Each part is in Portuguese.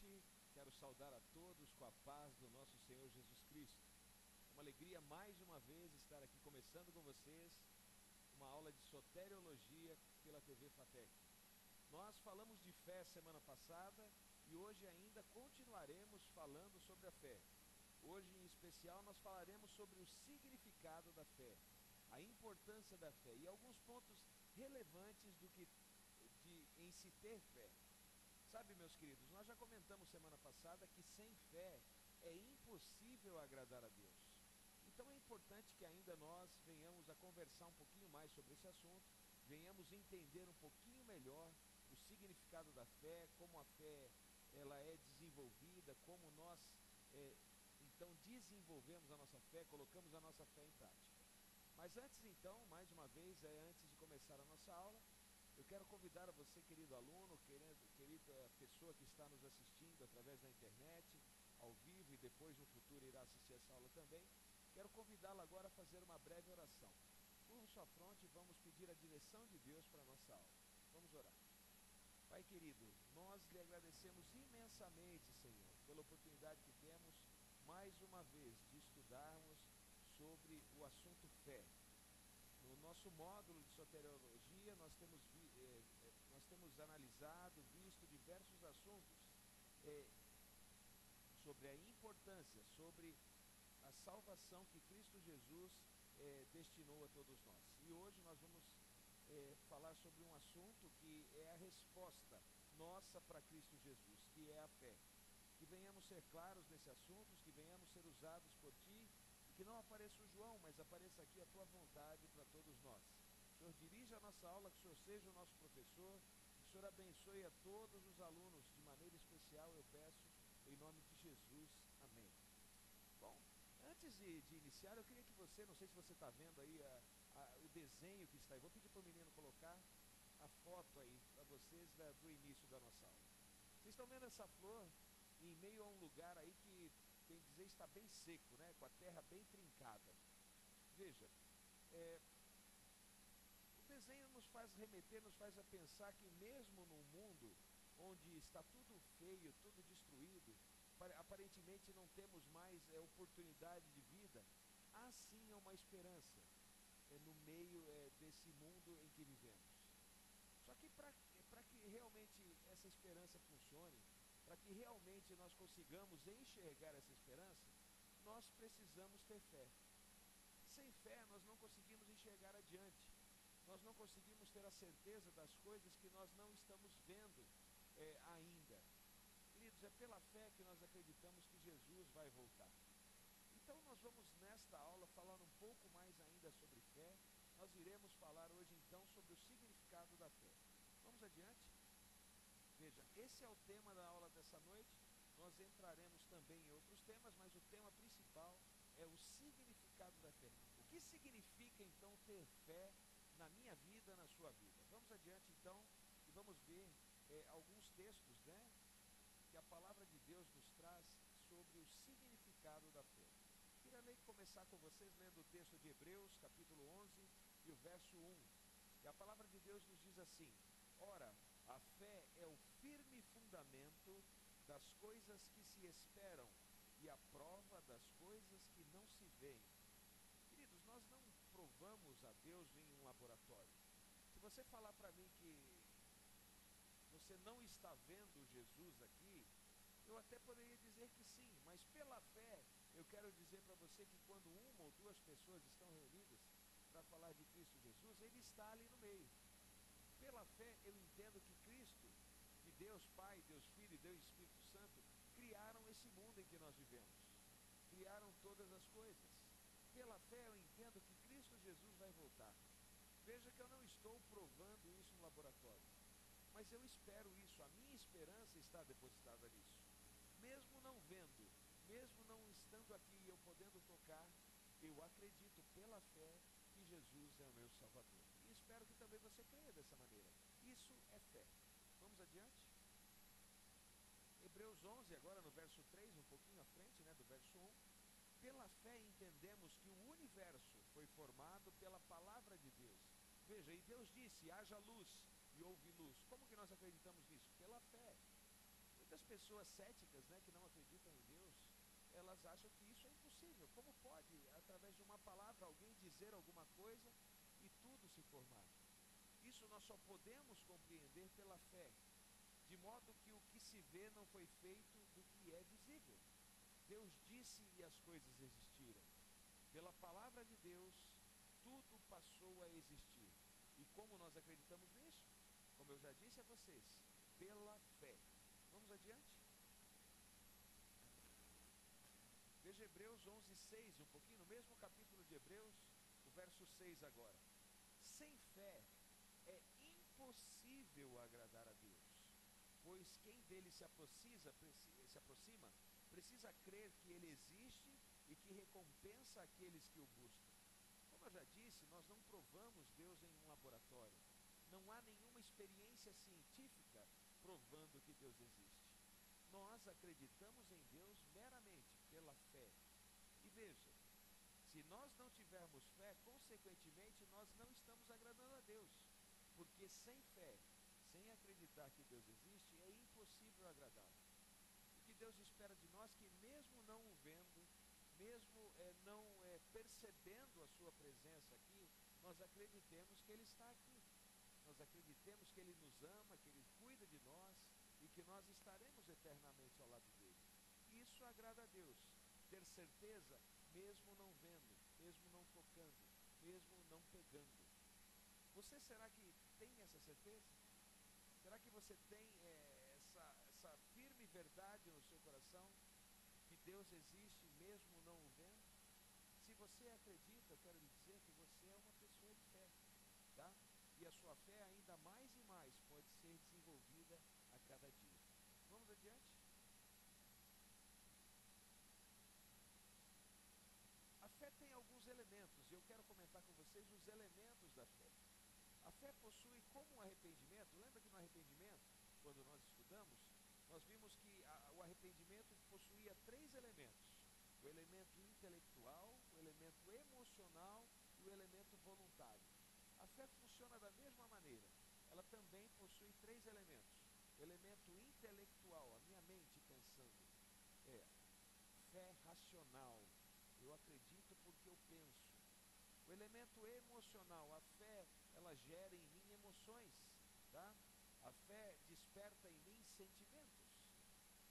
noite, quero saudar a todos com a paz do nosso Senhor Jesus Cristo. É uma alegria mais uma vez estar aqui começando com vocês uma aula de soteriologia pela TV FATEC. Nós falamos de fé semana passada e hoje ainda continuaremos falando sobre a fé. Hoje em especial nós falaremos sobre o significado da fé, a importância da fé e alguns pontos relevantes em se ter fé. Sabe, meus queridos, nós já comentamos semana passada que sem fé é impossível agradar a Deus. Então é importante que ainda nós venhamos a conversar um pouquinho mais sobre esse assunto, venhamos entender um pouquinho melhor o significado da fé, como a fé ela é desenvolvida, como nós então desenvolvemos a nossa fé, colocamos a nossa fé em prática. Mas antes então, mais uma vez, antes de começar a nossa aula, eu quero convidar a você, querido aluno, querida pessoa que está nos assistindo através da internet, ao vivo e depois no futuro irá assistir essa aula também, quero convidá-lo agora a fazer uma breve oração. Curva sua fronte e vamos pedir a direção de Deus para a nossa aula. Vamos orar. Pai querido, nós lhe agradecemos imensamente, Senhor, pela oportunidade que temos mais uma vez de estudarmos sobre o assunto fé. No nosso módulo de soteriologia, nós temos analisado, visto diversos assuntos sobre a importância, sobre a salvação que Cristo Jesus destinou a todos nós. E hoje nós vamos falar sobre um assunto que é a resposta nossa para Cristo Jesus, que é a fé. Que venhamos ser claros nesse assunto, que venhamos ser usados por Ti, que não apareça o João, mas apareça aqui a Tua vontade para todos nós. O Senhor dirija a nossa aula, que o Senhor seja o nosso professor, que o Senhor abençoe a todos os alunos de maneira especial, eu peço, em nome de Jesus, amém. Bom, antes de iniciar, eu queria que você, não sei se você está vendo aí o desenho que está aí, vou pedir para o menino colocar a foto aí para vocês do início da nossa aula. Vocês estão vendo essa flor em meio a um lugar aí que, bem dizer, está bem seco, né? Com a terra bem trincada. Veja, o desenho nos faz remeter, nos faz a pensar que mesmo num mundo onde está tudo feio, tudo destruído, aparentemente não temos mais oportunidade de vida, há sim uma esperança no meio desse mundo em que vivemos. Só que para que realmente essa esperança funcione, para que realmente nós consigamos enxergar essa esperança, nós precisamos ter fé. Sem fé nós não conseguimos enxergar adiante, nós não conseguimos ter a certeza das coisas que nós não estamos vendo ainda. Queridos, é pela fé que nós acreditamos que Jesus vai voltar. Então nós vamos nesta aula falar um pouco mais ainda sobre fé. Nós iremos falar hoje então sobre o significado da fé. Vamos adiante? Veja, esse é o tema da aula dessa noite. Nós entraremos também em outros temas, mas o tema principal é o significado da fé. O que significa então ter fé na minha vida, na sua vida? Vamos adiante então e vamos ver alguns textos, né, que a palavra de Deus nos traz sobre o significado da fé. Queria começar com vocês lendo o texto de Hebreus, capítulo 11 e o verso 1. E a palavra de Deus nos diz assim: ora, a fé é o firme fundamento das coisas que se esperam e a prova das coisas que não se veem. Queridos, nós não provamos a Deus em um laboratório. Se você falar para mim que você não está vendo Jesus aqui, eu até poderia dizer que sim, mas pela fé eu quero dizer para você que quando uma ou duas pessoas estão reunidas para falar de Cristo Jesus, Ele está ali no meio. Pela fé eu entendo que Cristo, que Deus Pai, Deus Filho e Deus Espírito Santo criaram esse mundo em que nós vivemos, criaram todas as coisas. Pela fé eu entendo que Cristo Jesus vai voltar. Veja que eu não estou provando isso no laboratório, mas eu espero isso, a minha esperança está depositada nisso. Mesmo não vendo, mesmo não estando aqui, eu podendo tocar, eu acredito pela fé que Jesus é o meu Salvador. E espero que também você creia dessa maneira. Isso é fé. Vamos adiante? Hebreus 11, agora no verso 3, um pouquinho à frente, né, do verso 1. Pela fé entendemos que o universo foi formado pela palavra de Deus. Veja, e Deus disse, haja luz, e houve luz. Como que nós acreditamos nisso? Pela fé. Muitas pessoas céticas, né, que não acreditam em Deus, elas acham que isso é impossível. Como pode, através de uma palavra, alguém dizer alguma coisa e tudo se formar? Isso nós só podemos compreender pela fé, de modo que o que se vê não foi feito do que é visível. Deus disse e as coisas existiram. Pela palavra de Deus, tudo passou a existir. E como nós acreditamos nisso? Como eu já disse a vocês, pela fé. Vamos adiante? Veja Hebreus 11:6, um pouquinho, no mesmo capítulo de Hebreus, o verso 6 agora. Sem fé é impossível agradar a Deus, pois quem dele se aproxima, precisa crer que ele existe e que recompensa aqueles que o buscam. Como eu já disse, nós não provamos Deus em um laboratório. Não há nenhuma experiência científica provando que Deus existe. Nós acreditamos em Deus meramente pela fé. E veja, se nós não tivermos fé, consequentemente nós não estamos agradando a Deus. Porque sem fé, sem acreditar que Deus existe, é impossível agradá-lo. O que Deus espera de nós, que mesmo não o vendo, mesmo não percebendo a sua presença aqui, nós acreditemos que Ele está aqui. Nós acreditemos que Ele nos ama, que Ele cuida de nós e que nós estaremos eternamente ao lado dEle. Isso agrada a Deus, ter certeza mesmo não vendo, mesmo não tocando, mesmo não pegando. Você será que tem essa certeza? Será que você tem essa firme verdade no seu coração, que Deus existe mesmo não o vendo? Se você acredita, eu quero lhe dizer que você é uma pessoa de fé, tá? E a sua fé ainda mais e mais pode ser desenvolvida a cada dia. Vamos adiante? A fé tem alguns elementos, e eu quero comentar com vocês os elementos da fé. A fé possui como um arrependimento. Lembra que no arrependimento, quando nós estudamos, nós vimos que o arrependimento possuía 3 elementos: o elemento intelectual, o elemento emocional e o elemento voluntário. A fé funciona da mesma maneira. Ela também possui 3 elementos. O elemento intelectual, a minha mente pensando, é fé racional. Eu acredito porque eu penso. O elemento emocional, a fé, ela gera em mim emoções, tá? A fé desperta em mim sentimentos.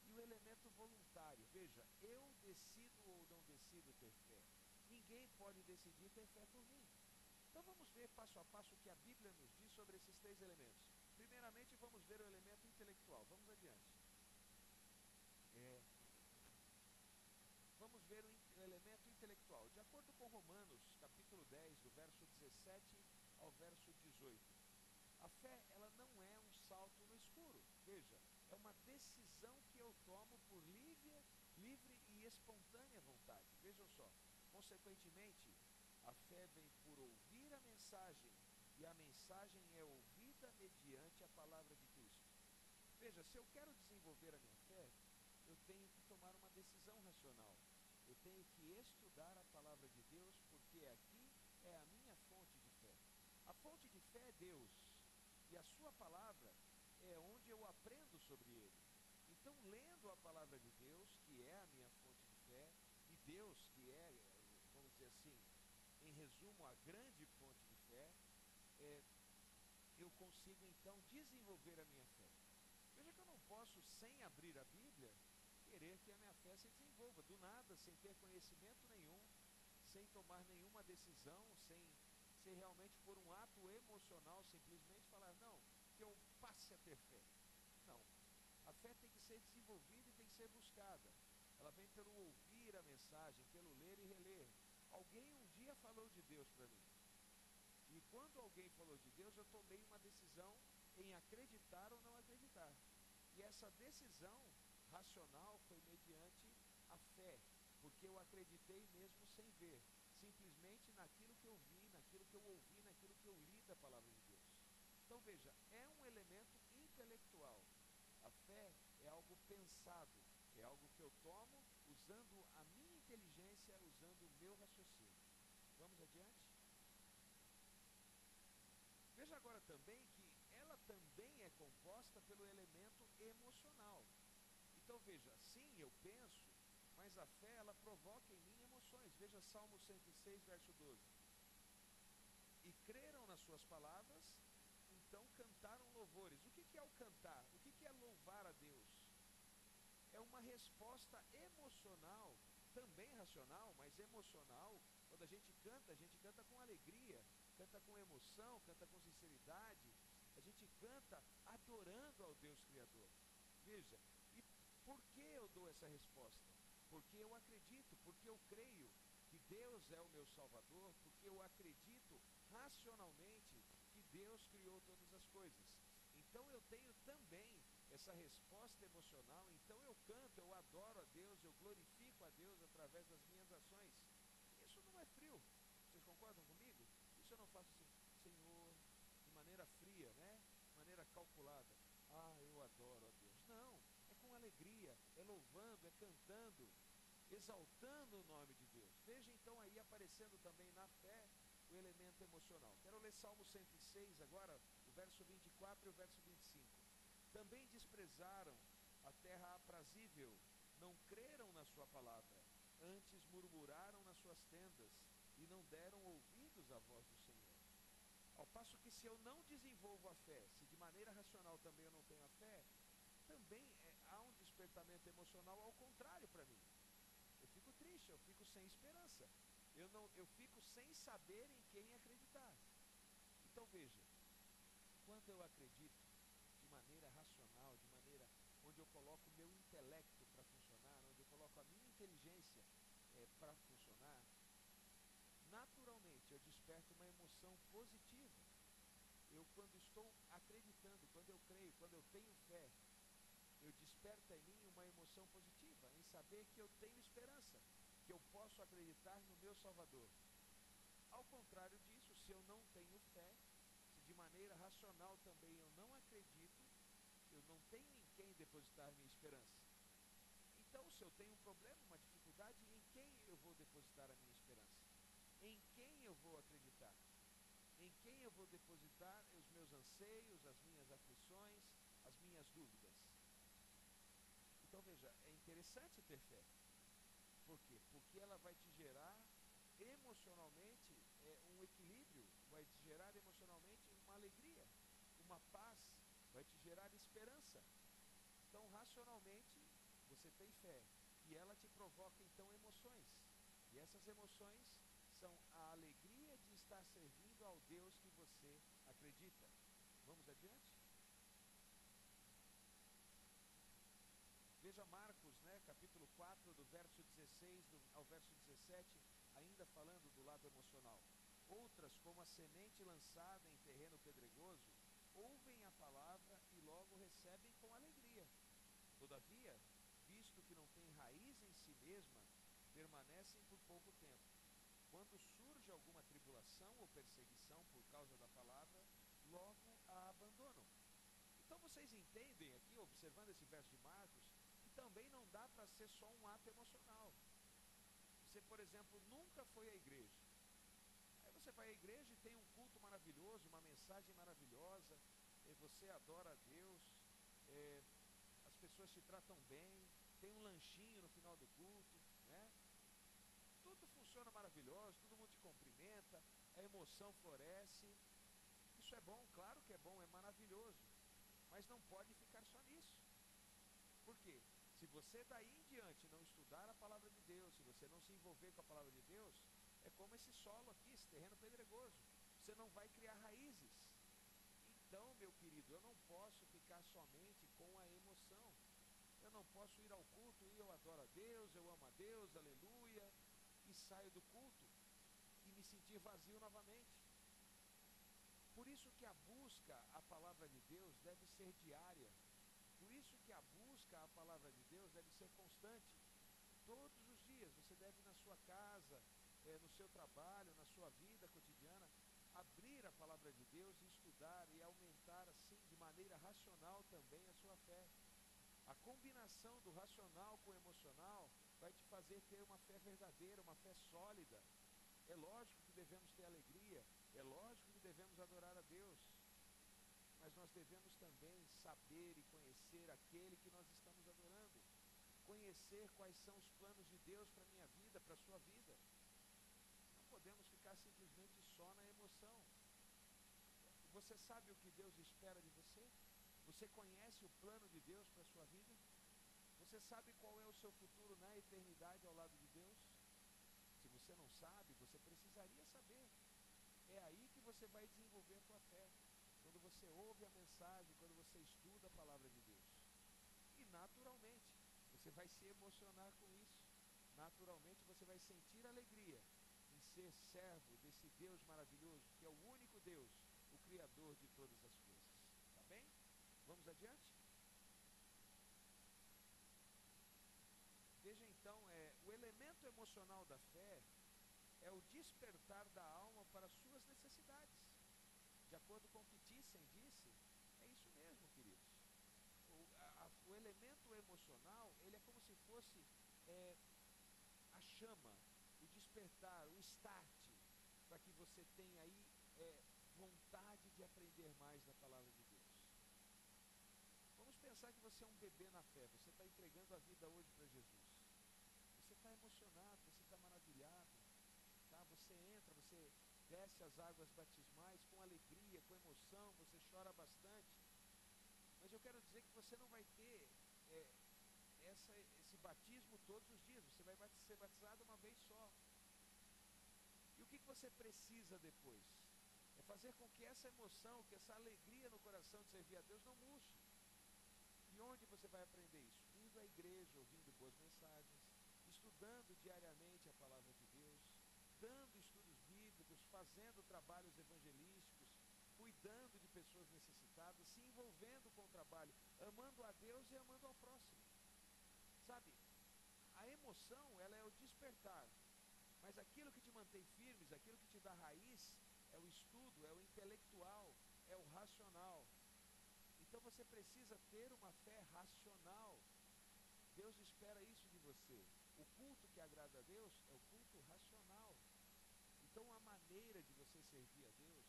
E o elemento voluntário, veja, eu decido ou não decido ter fé. Ninguém pode decidir ter fé por mim. Então vamos ver passo a passo o que a Bíblia nos diz sobre esses 3 elementos. Primeiramente vamos ver o elemento intelectual. Vamos adiante. Vamos ver o elemento intelectual. De acordo com Romanos, capítulo 10, do verso 17 ao verso 18. A fé, ela não é um salto no escuro. Veja, é uma decisão que eu tomo por livre e espontânea vontade. Vejam só. Consequentemente, a fé vem por ouvir a mensagem, e a mensagem é ouvida mediante a palavra de Cristo. Veja, se eu quero desenvolver a minha fé, eu tenho que tomar uma decisão racional. Eu tenho que estudar a palavra de Deus, porque aqui é a minha fonte de fé. A fonte de fé é Deus, e a sua palavra é onde eu aprendo sobre Ele. Então, lendo a palavra de Deus, que é a minha fonte de fé, e Deus, que é, vamos dizer assim, em resumo, a grande fonte de fé, eu consigo então desenvolver a minha fé. Veja que eu não posso, sem abrir a Bíblia, querer que a minha fé se desenvolva, do nada, sem ter conhecimento nenhum, sem tomar nenhuma decisão, sem realmente por um ato emocional, simplesmente falar, não, que eu passe a ter fé. Não, a fé tem que ser desenvolvida e tem que ser buscada. Ela vem pelo ouvir a mensagem, pelo ler e reler. Alguém um dia falou de Deus para mim, e quando alguém falou de Deus, eu tomei uma decisão em acreditar ou não acreditar. E essa decisão racional foi mediante a fé, porque eu acreditei mesmo sem ver, simplesmente naquilo que eu vi, naquilo que eu ouvi, naquilo que eu li da palavra de Deus. Então veja, é um elemento intelectual. A fé é algo pensado, é algo que eu tomo usando a minha inteligência, usando o meu raciocínio. Vamos adiante? Veja agora também que ela também é composta pelo elemento emocional. E veja, sim, eu penso, mas a fé, ela provoca em mim emoções. Veja Salmo 106, verso 12. E creram nas suas palavras, então cantaram louvores. O que é o cantar? O que é louvar a Deus? É uma resposta emocional, também racional, mas emocional. Quando a gente canta com alegria, canta com emoção, canta com sinceridade. A gente canta adorando ao Deus Criador. Veja, e por que eu dou essa resposta? Porque eu acredito, porque eu creio que Deus é o meu Salvador, porque eu acredito racionalmente que Deus criou todas as coisas. Então eu tenho também essa resposta emocional, então eu canto, eu adoro a Deus, eu glorifico a Deus através das minhas ações. Isso não é frio, vocês concordam comigo? Isso eu não faço assim, Senhor, de maneira fria, né? De maneira calculada. Ah, eu adoro a Deus. Não, é com alegria, é louvando, é cantando, exaltando o nome de Deus. Veja então aí aparecendo também na fé o elemento emocional. Quero ler Salmo 106 agora, o verso 24 e o verso 25. Também desprezaram a terra aprazível, não creram na sua palavra, antes murmuraram nas suas tendas e não deram ouvidos à voz do Senhor. Ao passo que se eu não desenvolvo a fé, se de maneira racional também eu não tenho a fé, também há um despertamento emocional ao contrário para mim. Eu fico triste, eu fico sem esperança. Eu fico sem saber em quem acreditar. Então veja, quando eu acredito de maneira racional, de maneira onde eu coloco o meu intelecto para funcionar, onde eu coloco a minha inteligência para funcionar, naturalmente eu desperto uma emoção positiva. Eu, quando estou acreditando, quando eu creio, quando eu tenho fé, eu desperto em mim uma emoção positiva, em saber que eu tenho esperança, que eu posso acreditar no meu Salvador. Ao contrário disso, se eu não tenho fé, se de maneira racional também eu não acredito, eu não tenho em quem depositar minha esperança. Então, se eu tenho um problema, uma dificuldade, em quem eu vou depositar a minha esperança? Em quem eu vou acreditar? Em quem eu vou depositar os meus anseios, as minhas aflições, as minhas dúvidas? Então veja, é interessante ter fé. Por quê? Porque ela vai te gerar emocionalmente um equilíbrio, vai te gerar emocionalmente uma alegria, uma paz, vai te gerar esperança. Então, racionalmente, você tem fé e ela te provoca então emoções. E essas emoções são a alegria de estar servindo ao Deus que você acredita. Vamos adiante? Veja Marcos, capítulo 4, do verso 16 ao verso 17, ainda falando do lado emocional. Outras, como a semente lançada em terreno pedregoso, ouvem a palavra e logo recebem com alegria. Todavia, visto que não têm raiz em si mesma, permanecem por pouco tempo. Quando surge alguma tribulação ou perseguição por causa da palavra, logo a abandonam. Então vocês entendem aqui, observando esse verso de Marcos, que também não dá para ser só um ato emocional. Você, por exemplo, nunca foi à igreja. Aí você vai à igreja e tem um culto maravilhoso, uma mensagem maravilhosa, e você adora a Deus, as pessoas te tratam bem, tem um lanchinho no final do culto, né? Tudo funciona maravilhoso, todo mundo te cumprimenta, a emoção floresce. Isso é bom, claro que é bom, é maravilhoso, mas não pode ficar só nisso. Por quê? Se você daí em diante não estudar a palavra de Deus, se você não se envolver com a palavra de Deus, é como esse solo aqui, esse terreno pedregoso. Você não vai criar raízes. Então, meu querido, eu não posso ficar somente com a emoção. Eu não posso ir ao culto e eu adoro a Deus, eu amo a Deus, aleluia, e saio do culto e me sentir vazio novamente. Por isso que a busca à palavra de Deus deve ser diária. Por isso que a busca à palavra de Deus deve ser constante. Todos os dias você deve na sua casa, no seu trabalho, na sua vida cotidiana, abrir a palavra de Deus e estudar e aumentar assim de maneira racional também a sua fé. A combinação do racional com o emocional vai te fazer ter uma fé verdadeira, uma fé sólida. É lógico que devemos ter alegria, é lógico que devemos adorar a Deus, mas nós devemos também saber e conhecer aquele que nós estamos adorando. conhecer quais são os planos de Deus para a minha vida, para a sua vida. Não podemos ficar simplesmente só na emoção. Você sabe o que Deus espera de você? Você conhece o plano de Deus para a sua vida? Você sabe qual é o seu futuro na eternidade ao lado de Deus? Se você não sabe, você precisaria saber. É aí que você vai desenvolver a tua fé. Quando você ouve a mensagem, quando você estuda a palavra de Deus. E naturalmente, você vai se emocionar com isso. Naturalmente, você vai sentir alegria em ser servo desse Deus maravilhoso, que é o único Deus, o Criador de todas as coisas. Tá bem? Vamos adiante? Veja então, o elemento emocional da fé é o despertar da alma para as suas necessidades. De acordo com o que Thyssen disse, é isso mesmo, queridos. O elemento emocional, ele é como se fosse a chama, o despertar, o start, para que você tenha aí vontade de aprender mais da palavra de Deus. Vamos pensar que você é um bebê na fé, você está entregando a vida hoje para Jesus. Você está emocionado, você está maravilhado, tá? Você entra, você desce as águas batismais com alegria, com emoção, você chora bastante. Mas eu quero dizer que você não vai ter esse batismo todos os dias, você vai ser batizado uma vez só. E o que você precisa depois? É fazer com que essa emoção, que essa alegria no coração de servir a Deus não murche. E onde você vai aprender isso? Indo à igreja, ouvindo boas mensagens, estudando diariamente a palavra de Deus, dando estudos bíblicos, fazendo trabalhos evangelísticos, cuidando de pessoas necessitadas, se envolvendo com o trabalho, amando a Deus e amando ao próximo. Sabe, a emoção, ela é o despertar, mas aquilo que te mantém firmes, aquilo que te dá raiz, é o estudo, é o intelectual, é o racional. Então você precisa ter uma fé racional. Deus espera isso de você. O culto que agrada a Deus é o culto racional. Então a maneira de você servir a Deus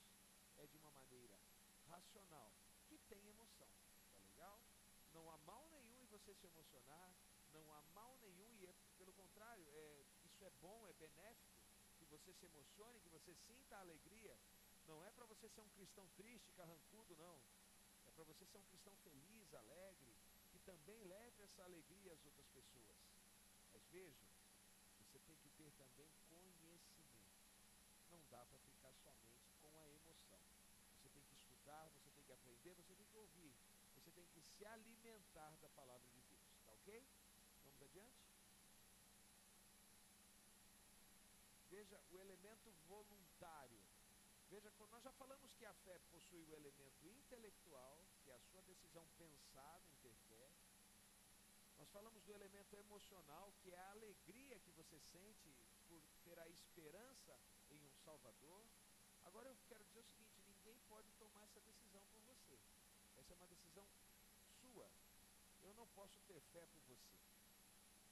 é de uma maneira racional, que tem emoção. Tá legal? Não há mal nenhum em você se emocionar, não há mal nenhum, e pelo contrário, isso é bom, é benéfico, que você se emocione, que você sinta a alegria. Não é para você ser um cristão triste, carrancudo, não. É para você ser um cristão feliz, alegre, que também leve essa alegria às outras pessoas. Mas veja, você tem que ter também conhecimento. Não dá para ficar somente com a emoção. Você tem que estudar, você tem que aprender, você tem que ouvir. Você tem que se alimentar da palavra de Deus. Tá ok? Vamos adiante? Veja o elemento voluntário. Veja, nós já falamos que a fé possui o elemento intelectual, que é a sua decisão pensada em ter fé. Nós falamos do elemento emocional, que é a alegria que você sente por ter a esperança em um Salvador. Agora eu quero dizer o seguinte, ninguém pode tomar essa decisão por você. Essa é uma decisão sua. Eu não posso ter fé por você.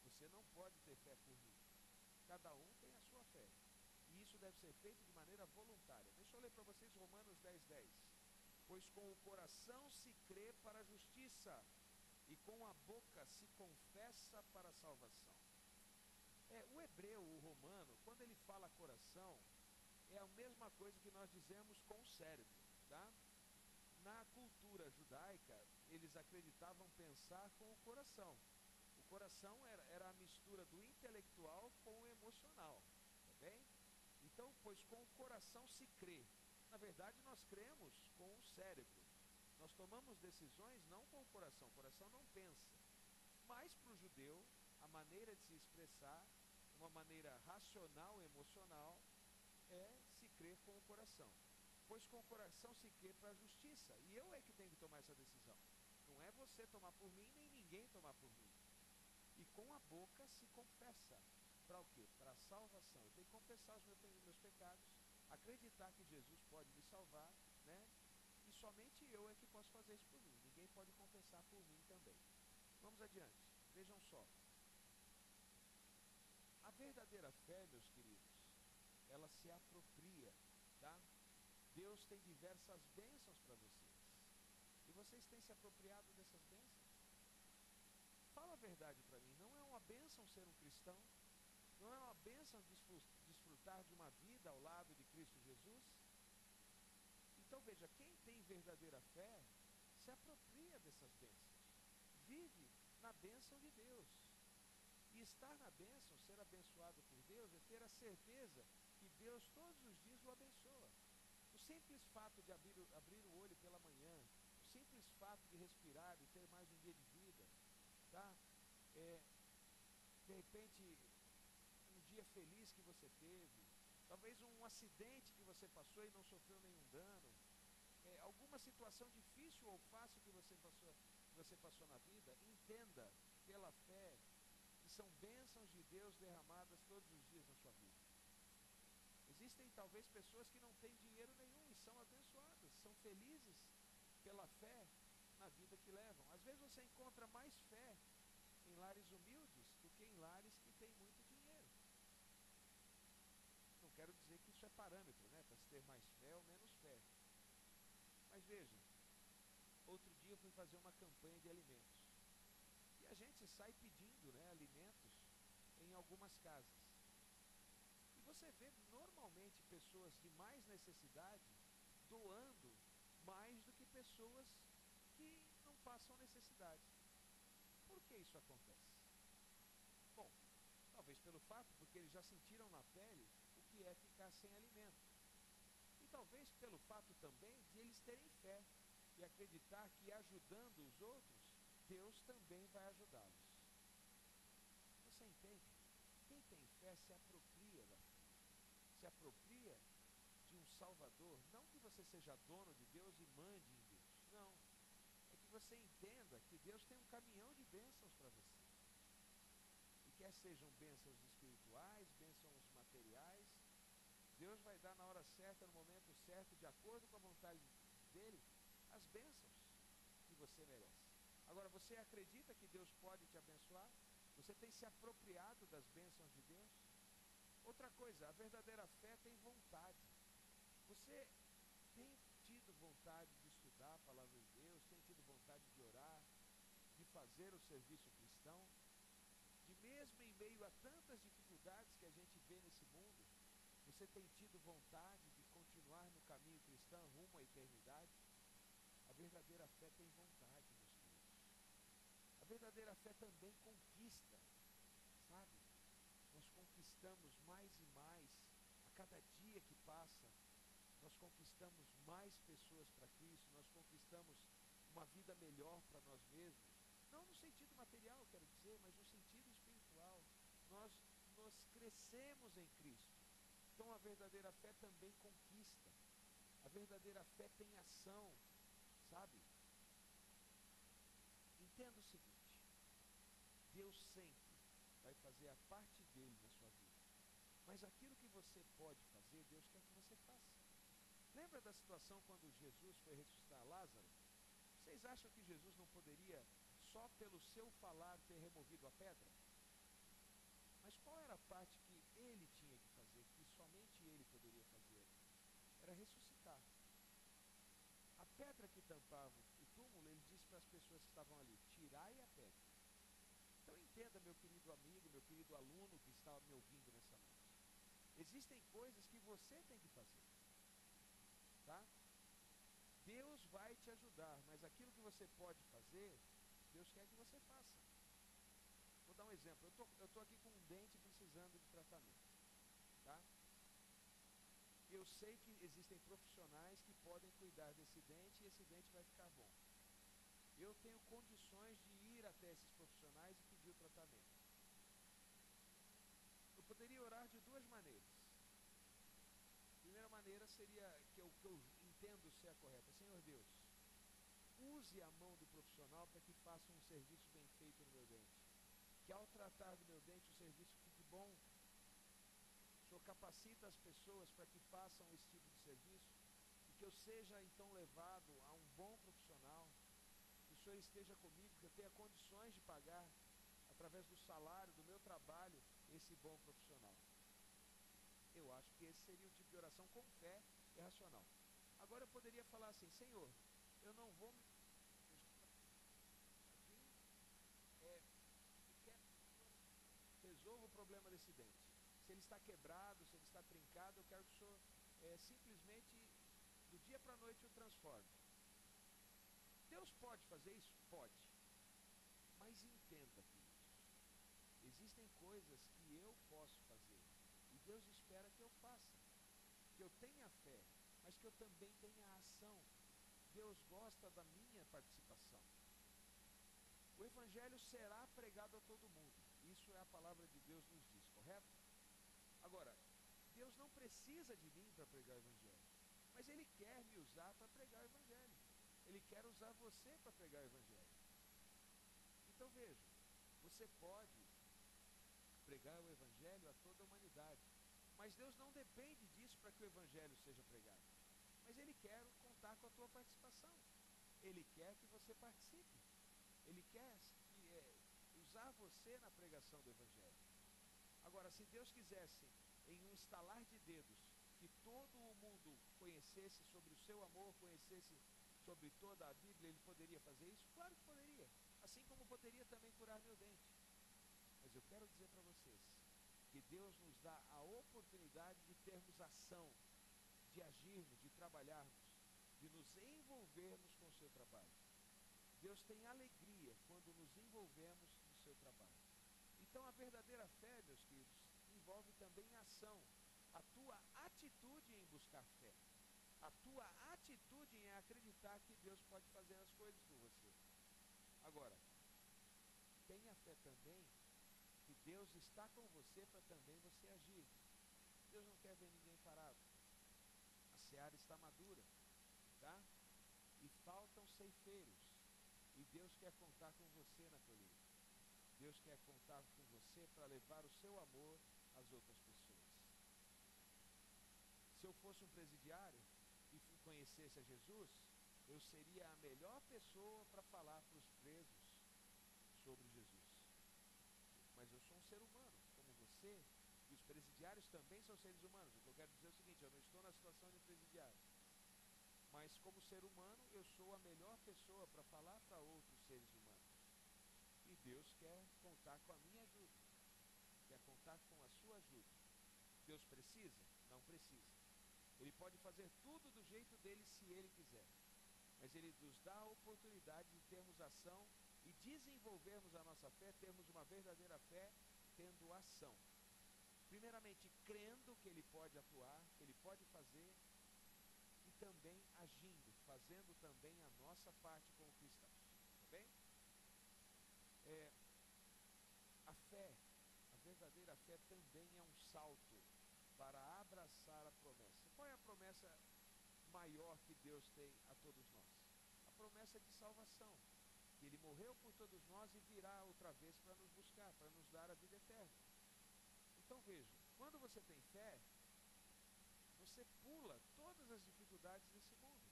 Você não pode ter fé por mim. Cada um tem a sua fé. E isso deve ser feito de maneira voluntária. Deixa eu ler para vocês Romanos 10:10. Pois com o coração se crê para a justiça, e com a boca se confessa para a salvação. O hebreu, o romano, quando ele fala coração, é a mesma coisa que nós dizemos com o cérebro, tá? Na cultura judaica, eles acreditavam pensar com o coração. O coração era a mistura do intelectual com o emocional, tá bem? Então, pois com o coração se crê. Na verdade, nós cremos com o cérebro. Nós tomamos decisões não com o coração não pensa. Mas para o judeu, a maneira de se expressar, uma maneira racional, emocional, é se crer com o coração. Pois com o coração se crê para a justiça. E eu é que tenho que tomar essa decisão. Não é você tomar por mim, nem ninguém tomar por mim. E com a boca se confessa. Para o quê? Para a salvação. Eu tenho que confessar os meus pecados, acreditar que Jesus pode me salvar, né? E somente eu é que posso fazer isso por mim. Ninguém pode confessar por mim também. Vamos adiante. Vejam só. A verdadeira fé, meus queridos, ela se apropria, tá? Deus tem diversas bênçãos para vocês. E vocês têm se apropriado dessas bênçãos? fala a verdade para mim, não é uma bênção ser um cristão? Não é uma bênção desfrutar de uma vida ao lado de Cristo Jesus? Então veja, quem tem verdadeira fé se apropria dessas bênçãos, vive na bênção de Deus. E estar na bênção, ser abençoado por Deus, é ter a certeza que Deus todos os dias o abençoa. O simples fato de abrir o olho pela manhã, o simples fato de respirar, de ter mais um dia de vida, tá? De repente, um dia feliz que você teve, talvez um acidente que você passou e não sofreu nenhum dano, alguma situação difícil ou fácil que você passou na vida, entenda pela fé que são bênçãos de Deus derramadas todos os dias na sua vida. Existem talvez pessoas que não têm dinheiro nenhum e são abençoadas, são felizes pela fé na vida que levam. Às vezes você encontra mais fé em lares humildes do que em lares que têm muito dinheiro. Não quero dizer que isso é parâmetro, né, para se ter mais fé ou menos fé. Mas veja, outro dia eu fui fazer uma campanha de alimentos. E a gente sai pedindo, né, alimentos em algumas casas. E você vê normalmente pessoas de mais necessidade doando mais do que pessoas que não passam necessidade. Por que isso acontece? Bom, talvez pelo fato, porque eles já sentiram na pele o que é ficar sem alimento. E talvez pelo fato também de eles terem fé e acreditar que ajudando os outros, Deus também vai ajudá-los. Você entende? Quem tem fé se apropria da fé, se apropria de um Salvador. Não que você seja dono de Deus e mande em Deus, não. É que você entenda que Deus tem um caminhão de bênçãos para você. E quer sejam bênçãos espirituais, bênçãos materiais, Deus vai dar na hora certa, no momento certo, de acordo com a vontade dele, as bênçãos que você merece. Agora, você acredita que Deus pode te abençoar? Você tem se apropriado das bênçãos de Deus? Outra coisa, a verdadeira fé tem vontade. Você tem tido vontade de estudar a palavra de Deus? Tem tido vontade de orar? De fazer o serviço cristão? De mesmo em meio a tantas dificuldades que a gente vê nesse mundo, você tem tido vontade de continuar no caminho cristão rumo à eternidade? A verdadeira fé tem vontade, meus queridos. A verdadeira fé também conquista, sabe? Nós conquistamos mais e mais, a cada dia que passa, nós conquistamos mais pessoas para Cristo, nós conquistamos uma vida melhor para nós mesmos. Não no sentido material, quero dizer, mas no sentido espiritual. Nós crescemos em Cristo. Então a verdadeira fé também conquista. A verdadeira fé tem ação, sabe? Entenda o seguinte: Deus sempre vai fazer a parte dele na sua vida. Mas aquilo que você pode fazer, Deus quer que você faça. Lembra da situação quando Jesus foi ressuscitar Lázaro? Vocês acham que Jesus não poderia, só pelo seu falar, ter removido a pedra? Mas qual era a parte que ele tinha que fazer, que somente ele poderia fazer? Era ressuscitar. A pedra que tampava o túmulo, ele disse para as pessoas que estavam ali: tirai a pedra. Então entenda, meu querido amigo, meu querido aluno que está me ouvindo nessa noite. Existem coisas que você tem que fazer, tá? Deus vai te ajudar, mas aquilo que você pode fazer, Deus quer que você faça. Vou dar um exemplo. Eu tô aqui com um dente precisando de tratamento, tá? Eu sei que existem profissionais que podem cuidar desse dente e esse dente vai ficar bom. Eu tenho condições de ir até esses profissionais e pedir o tratamento. Eu poderia orar de duas maneiras. A primeira maneira seria, que eu entendo ser a correta: Senhor Deus, use a mão do profissional para que faça um serviço bem feito no meu dente. Que ao tratar do meu dente o serviço fique bom. O Senhor capacita as pessoas para que façam esse tipo de serviço e que eu seja então levado a um bom profissional, que o Senhor esteja comigo, que eu tenha condições de pagar, através do salário, do meu trabalho, esse bom profissional. Eu acho que esse seria o tipo de oração com fé e racional. Agora eu poderia falar assim: Senhor, eu não vou... problema desse dente. Se ele está quebrado, se ele está trincado, eu quero que o senhor simplesmente, do dia para a noite, o transforme. Deus pode fazer isso? Pode. Mas entenda, queridos, existem coisas que eu posso fazer, e Deus espera que eu faça, que eu tenha fé, mas que eu também tenha ação. Deus gosta da minha participação. O Evangelho será pregado a todo mundo. Isso é a palavra de Deus nos diz, correto? Agora, Deus não precisa de mim para pregar o Evangelho, mas Ele quer me usar para pregar o Evangelho. Ele quer usar você para pregar o Evangelho. Então veja, você pode pregar o Evangelho a toda a humanidade, mas Deus não depende disso para que o Evangelho seja pregado. Mas Ele quer contar com a tua participação. Ele quer que você participe. Ele quer usar você na pregação do Evangelho. Agora, se Deus quisesse, em um estalar de dedos, que todo o mundo conhecesse sobre o seu amor, conhecesse sobre toda a Bíblia, Ele poderia fazer isso? Claro que poderia. Assim como poderia também curar meu dente. Mas eu quero dizer para vocês que Deus nos dá a oportunidade de termos ação, de agirmos, de trabalharmos, de nos envolvermos com o seu trabalho. Deus tem alegria quando nos envolvemos no seu trabalho. Então a verdadeira fé, meus queridos, envolve também ação. A tua atitude em buscar fé. A tua atitude em acreditar que Deus pode fazer as coisas por você. Agora, tenha fé também que Deus está com você para também você agir. Deus não quer ver ninguém parado. A seara está madura, tá? E faltam ceifeiros. E Deus quer contar com você na colheita. Deus quer contar com você para levar o seu amor às outras pessoas. Se eu fosse um presidiário e conhecesse a Jesus, eu seria a melhor pessoa para falar para os presos sobre Jesus. Mas eu sou um ser humano, como você, e os presidiários também são seres humanos. O que eu quero dizer é o seguinte, eu não estou na situação de presidiário. Mas como ser humano, eu sou a melhor pessoa para falar para outros seres humanos. E Deus quer contar com a minha ajuda. Quer contar com a sua ajuda. Deus precisa? Não precisa. Ele pode fazer tudo do jeito dele se ele quiser. Mas Ele nos dá a oportunidade de termos ação e desenvolvermos a nossa fé, termos uma verdadeira fé, tendo ação. Primeiramente, crendo que Ele pode atuar, que Ele pode fazer, e também agindo, fazendo também a nossa parte como cristãos. Tá bem? A fé, a verdadeira fé também é um salto para abraçar a promessa. Qual é a promessa maior que Deus tem a todos nós? A promessa de salvação. Que Ele morreu por todos nós e virá outra vez para nos buscar, para nos dar a vida eterna. Então veja, quando você tem fé, você pula todas as dificuldades desse mundo.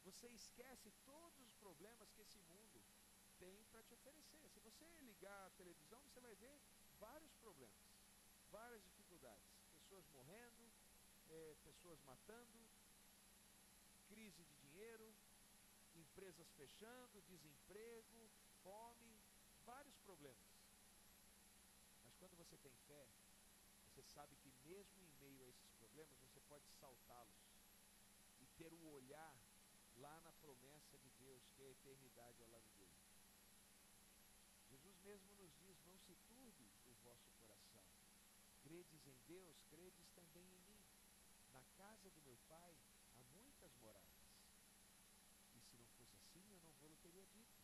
Você esquece todos os problemas que esse mundo tem para te oferecer. Se você ligar a televisão, você vai ver vários problemas, várias dificuldades. Pessoas morrendo, pessoas matando, crise de dinheiro, empresas fechando, desemprego, fome, vários problemas. Mas quando você tem fé, você sabe que mesmo em meio a esses problemas, você pode saltá-los e ter o olhar lá na promessa de Deus, que é a eternidade ao lado dele. Jesus mesmo nos diz, não se turbe o vosso coração. Credes em Deus, credes também em mim. Na casa do meu Pai há muitas moradas. E se não fosse assim, eu não vou-lhe teria dito.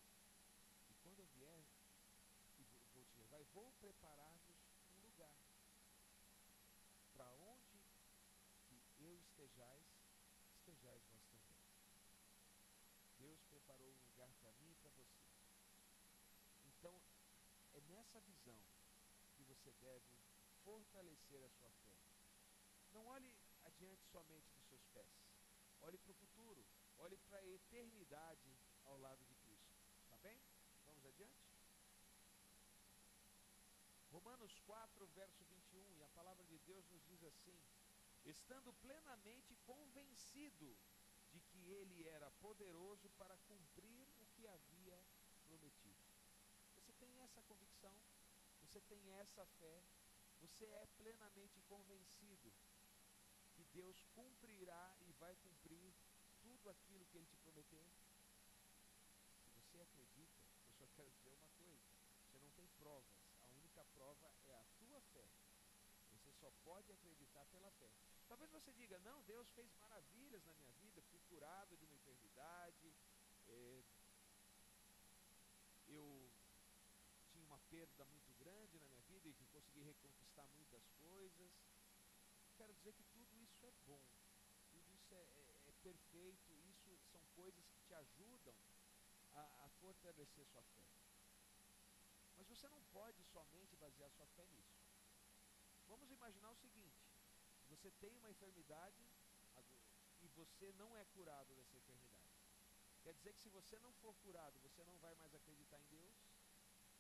E quando eu vier, e vou te levar, e vou preparar-vos um lugar. Para onde que eu estejais vós também. Deus preparou um lugar para mim e para você. Então, é nessa visão que você deve fortalecer a sua fé. Não olhe adiante somente dos seus pés. Olhe para o futuro. Olhe para a eternidade ao lado de Cristo. Tá bem? Vamos adiante? Romanos 4, verso 21, e a palavra de Deus nos diz assim: estando plenamente convencido de que Ele era poderoso para cumprir o que havia prometido. Você tem essa convicção? Você tem essa fé? Você é plenamente convencido que Deus cumprirá e vai cumprir tudo aquilo que Ele te prometeu? Se você acredita, eu só quero dizer uma coisa: você não tem provas, a única prova é a tua fé. Você só pode acreditar pela fé. Talvez você diga: não, Deus fez maravilhas na minha vida, fui curado de uma enfermidade, eu tinha uma perda muito grande na minha vida e que consegui reconquistar muitas coisas. Quero dizer que tudo isso é bom, tudo isso é perfeito, isso são coisas que te ajudam a fortalecer sua fé. Mas você não pode somente basear sua fé nisso. Vamos imaginar o seguinte: você tem uma enfermidade e você não é curado dessa enfermidade. Quer dizer que se você não for curado, você não vai mais acreditar em Deus?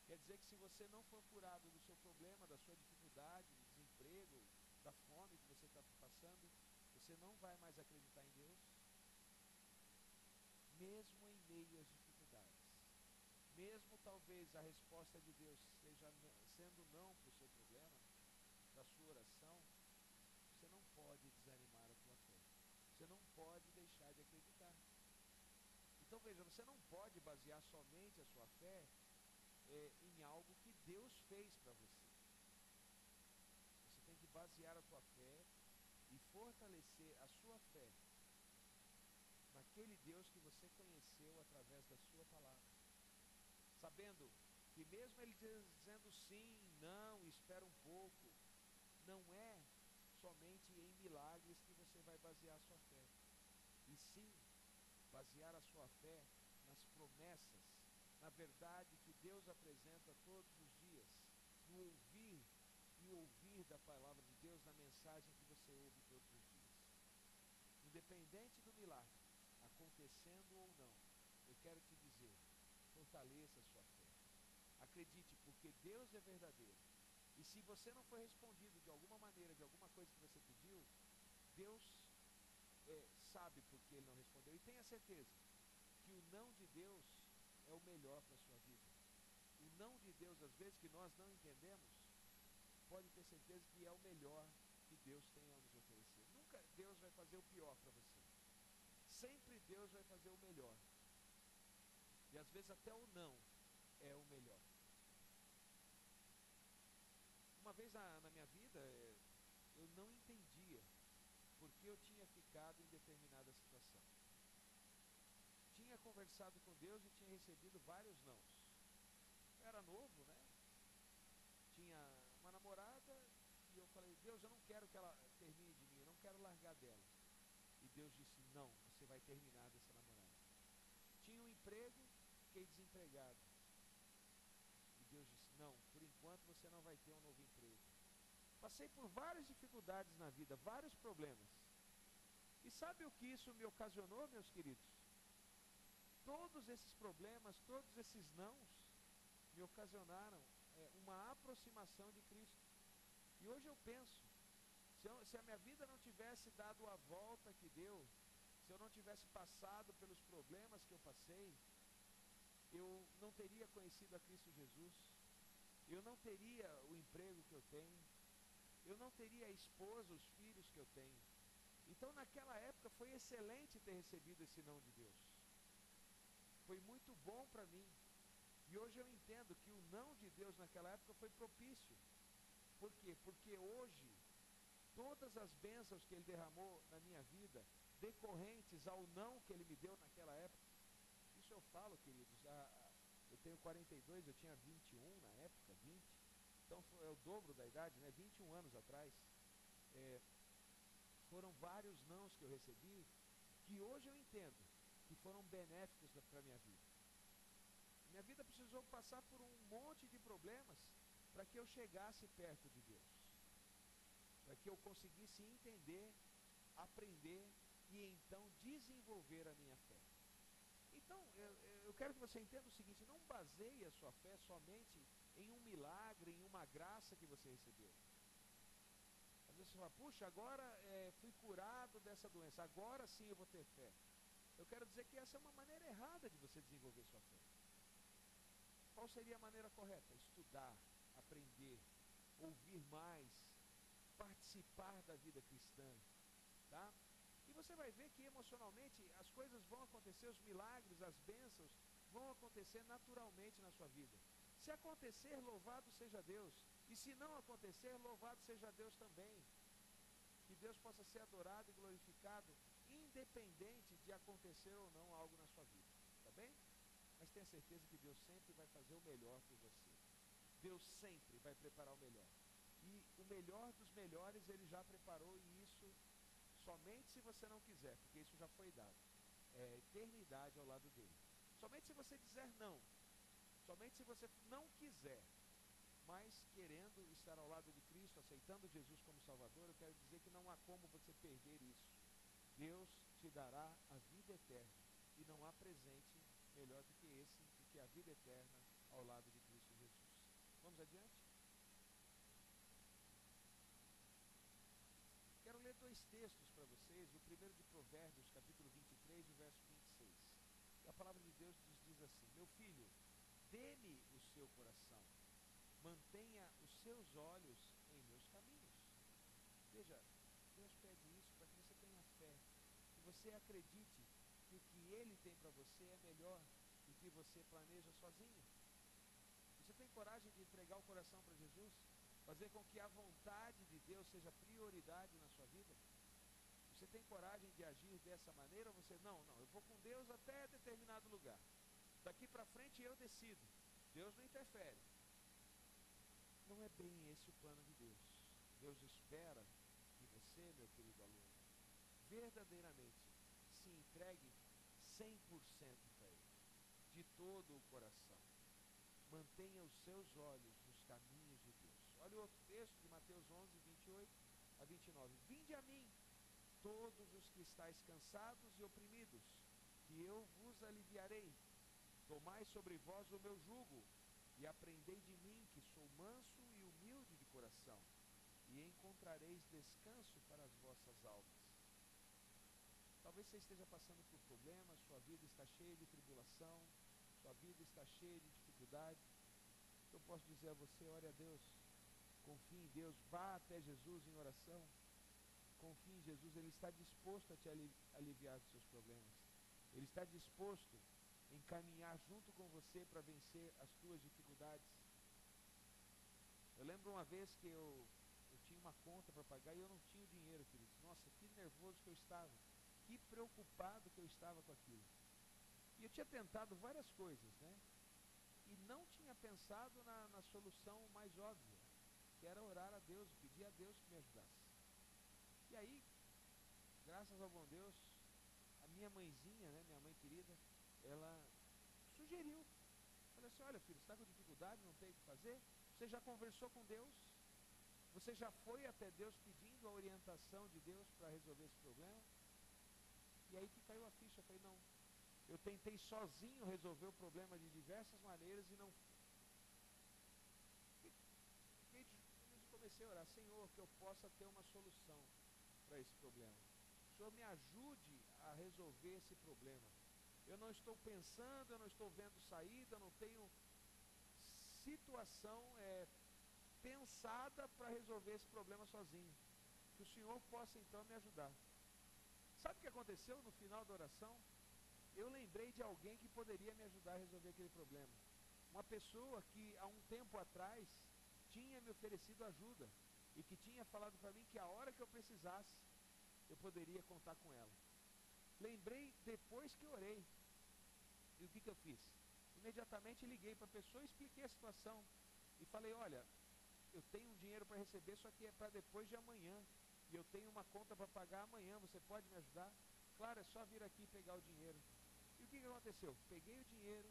Quer dizer que se você não for curado do seu problema, da sua dificuldade, do desemprego, da fome que você está passando, você não vai mais acreditar em Deus? Mesmo em meio às dificuldades, mesmo talvez a resposta de Deus seja sendo não para o seu problema, para a sua oração, você não pode desanimar a tua fé. Você não pode deixar de acreditar. Então veja, você não pode basear somente a sua fé em algo que Deus fez para você. Você tem que basear a tua fé e fortalecer a sua fé naquele Deus que você conheceu através da sua palavra, sabendo que mesmo Ele dizendo sim, não, espera um pouco, não é somente em milagres que você vai basear a sua fé, e sim basear a sua fé nas promessas, na verdade que Deus apresenta todos os dias, no ouvir e ouvir da palavra de Deus, na mensagem que você ouve todos os dias. Independente do milagre, acontecendo ou não, eu quero te dizer, fortaleça a sua fé. Acredite, porque Deus é verdadeiro. E se você não foi respondido de alguma maneira, de alguma coisa que você pediu, Deus sabe por que Ele não respondeu. E tenha certeza que o não de Deus é o melhor para a sua vida. O não de Deus, às vezes, que nós não entendemos, pode ter certeza que é o melhor que Deus tem a nos oferecer. Nunca Deus vai fazer o pior para você. Sempre Deus vai fazer o melhor. E às vezes até o não é o melhor. Uma vez na minha vida, eu não entendia por que eu tinha ficado em determinada situação. Tinha conversado com Deus e tinha recebido vários nãos. Eu era novo, né? Tinha uma namorada e eu falei: Deus, eu não quero que ela termine de mim, eu não quero largar dela. E Deus disse: não, você vai terminar dessa namorada. Tinha um emprego, fiquei desempregado. E Deus disse: não, por enquanto você não vai ter um novo emprego. Passei por várias dificuldades na vida, vários problemas. E sabe o que isso me ocasionou, meus queridos? Todos esses problemas, todos esses nãos, me ocasionaram uma aproximação de Cristo. E hoje eu penso, se a minha vida não tivesse dado a volta que deu, se eu não tivesse passado pelos problemas que eu passei, eu não teria conhecido a Cristo Jesus, eu não teria o emprego que eu tenho, eu não teria a esposa, os filhos que eu tenho. Então naquela época foi excelente ter recebido esse não de Deus. Foi muito bom para mim. E hoje eu entendo que o não de Deus naquela época foi propício. Por quê? Porque hoje, todas as bênçãos que Ele derramou na minha vida, decorrentes ao não que Ele me deu naquela época, isso eu falo, queridos, eu tenho 42, eu tinha 21 na época, 20, então é o dobro da idade, né? 21 anos atrás. Foram vários nãos que eu recebi, que hoje eu entendo que foram benéficos para a minha vida. Minha vida precisou passar por um monte de problemas para que eu chegasse perto de Deus, para que eu conseguisse entender, aprender e então desenvolver a minha fé. Então, eu quero que você entenda o seguinte: não baseie a sua fé somente em um milagre, em uma graça que você recebeu. Às vezes você fala: puxa, agora fui curado dessa doença, agora sim eu vou ter fé. Eu quero dizer que essa é uma maneira errada de você desenvolver sua fé. Qual seria a maneira correta? Estudar, aprender, ouvir mais, participar da vida cristã, tá? E você vai ver que emocionalmente as coisas vão acontecer, os milagres, as bênçãos vão acontecer naturalmente na sua vida. Se acontecer, louvado seja Deus. E se não acontecer, louvado seja Deus também. Que Deus possa ser adorado e glorificado, independente de acontecer ou não algo na sua vida. Tá bem? Mas tenha certeza que Deus sempre vai fazer o melhor por você. Deus sempre vai preparar o melhor. E o melhor dos melhores Ele já preparou, e isso somente se você não quiser, porque isso já foi dado. É eternidade ao lado dele. Somente se você dizer não. Somente se você não quiser, mas querendo estar ao lado de Cristo, aceitando Jesus como Salvador, eu quero dizer que não há como você perder isso. Deus te dará a vida eterna, e não há presente melhor do que esse, do que a vida eterna ao lado de Cristo Jesus. Vamos adiante? Quero ler 2 textos para vocês. O primeiro de Provérbios, capítulo 23, o verso 26. E a palavra de Deus nos diz assim: meu filho, dê-me o seu coração, mantenha os seus olhos em meus caminhos. Veja, Deus pede isso para que você tenha fé, que você acredite que o que Ele tem para você é melhor do que você planeja sozinho. Você tem coragem de entregar o coração para Jesus? Fazer com que a vontade de Deus seja prioridade na sua vida? Você tem coragem de agir dessa maneira, ou você, não, eu vou com Deus até determinado lugar. Daqui para frente eu decido. Deus não interfere. Não é bem esse o plano de Deus. Deus espera que você, meu querido aluno, verdadeiramente se entregue 100% para Ele, de todo o coração. Mantenha os seus olhos nos caminhos de Deus. Olha o outro texto de Mateus 11, 28 a 29. Vinde a mim, todos os que estáis cansados e oprimidos, que eu vos aliviarei. Tomai sobre vós o meu jugo, e aprendei de mim, que sou manso e humilde de coração, e encontrareis descanso para as vossas almas. Talvez você esteja passando por problemas, sua vida está cheia de tribulação, sua vida está cheia de dificuldade. Eu posso dizer a você, ore a Deus, confie em Deus, vá até Jesus em oração, confie em Jesus. Ele está disposto a te aliviar dos seus problemas, Ele está disposto em caminhar junto com você para vencer as tuas dificuldades. Eu lembro uma vez que eu tinha uma conta para pagar e eu não tinha dinheiro, queridos. Nossa, que nervoso que eu estava, que preocupado que eu estava com aquilo. E eu tinha tentado várias coisas, né? E não tinha pensado na solução mais óbvia, que era orar a Deus, pedir a Deus que me ajudasse. E aí, graças ao bom Deus, a minha mãezinha, né, minha mãe querida, ela sugeriu. Falei assim, olha filho, você está com dificuldade, não tem o que fazer? Você já conversou com Deus? Você já foi até Deus pedindo a orientação de Deus para resolver esse problema? E aí que caiu a ficha. Eu falei, não, eu tentei sozinho resolver o problema de diversas maneiras e não... Fiquei de joelhos e comecei a orar, Senhor, que eu possa ter uma solução para esse problema. O Senhor me ajude a resolver esse problema. Eu não estou pensando, eu não estou vendo saída, eu não tenho situação pensada para resolver esse problema sozinho. Que o Senhor possa então me ajudar. Sabe o que aconteceu no final da oração? Eu lembrei de alguém que poderia me ajudar a resolver aquele problema. Uma pessoa que há um tempo atrás tinha me oferecido ajuda e que tinha falado para mim que a hora que eu precisasse, eu poderia contar com ela. Lembrei depois que orei. E o que eu fiz? Imediatamente liguei para a pessoa e expliquei a situação. E falei, olha, eu tenho um dinheiro para receber, só que é para depois de amanhã. E eu tenho uma conta para pagar amanhã, você pode me ajudar? Claro, é só vir aqui e pegar o dinheiro. E o que aconteceu? Peguei o dinheiro,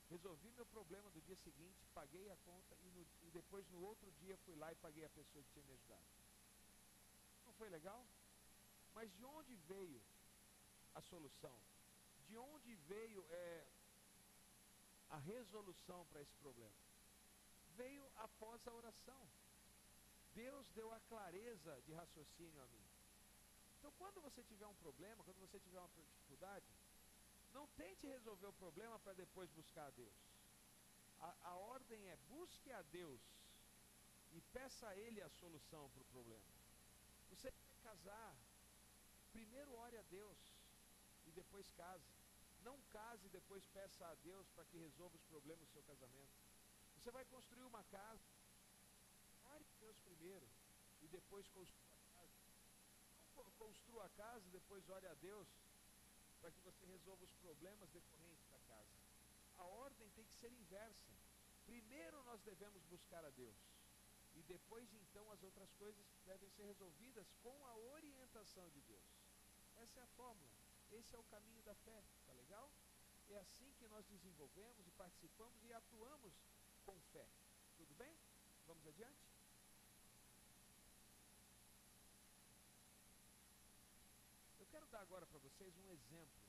resolvi meu problema do dia seguinte, paguei a conta e depois no outro dia fui lá e paguei a pessoa que tinha me ajudado. Não foi legal? Mas de onde veio a solução? De onde veio a resolução para esse problema? Veio após a oração. Deus deu a clareza de raciocínio a mim. Então, quando você tiver um problema, quando você tiver uma dificuldade, não tente resolver o problema para depois buscar a Deus. A ordem é busque a Deus e peça a Ele a solução para o problema. Você quer casar, primeiro ore a Deus e depois case. Não case e depois peça a Deus para que resolva os problemas do seu casamento. Você vai construir uma casa, ore a Deus primeiro e depois construa a casa. Não construa a casa e depois ore a Deus para que você resolva os problemas decorrentes da casa. A ordem tem que ser inversa. Primeiro nós devemos buscar a Deus e depois então as outras coisas devem ser resolvidas com a orientação de Deus. Essa é a fórmula, esse é o caminho da fé, tá legal? É assim que nós desenvolvemos e participamos e atuamos com fé. Tudo bem? Vamos adiante? Eu quero dar agora para vocês um exemplo,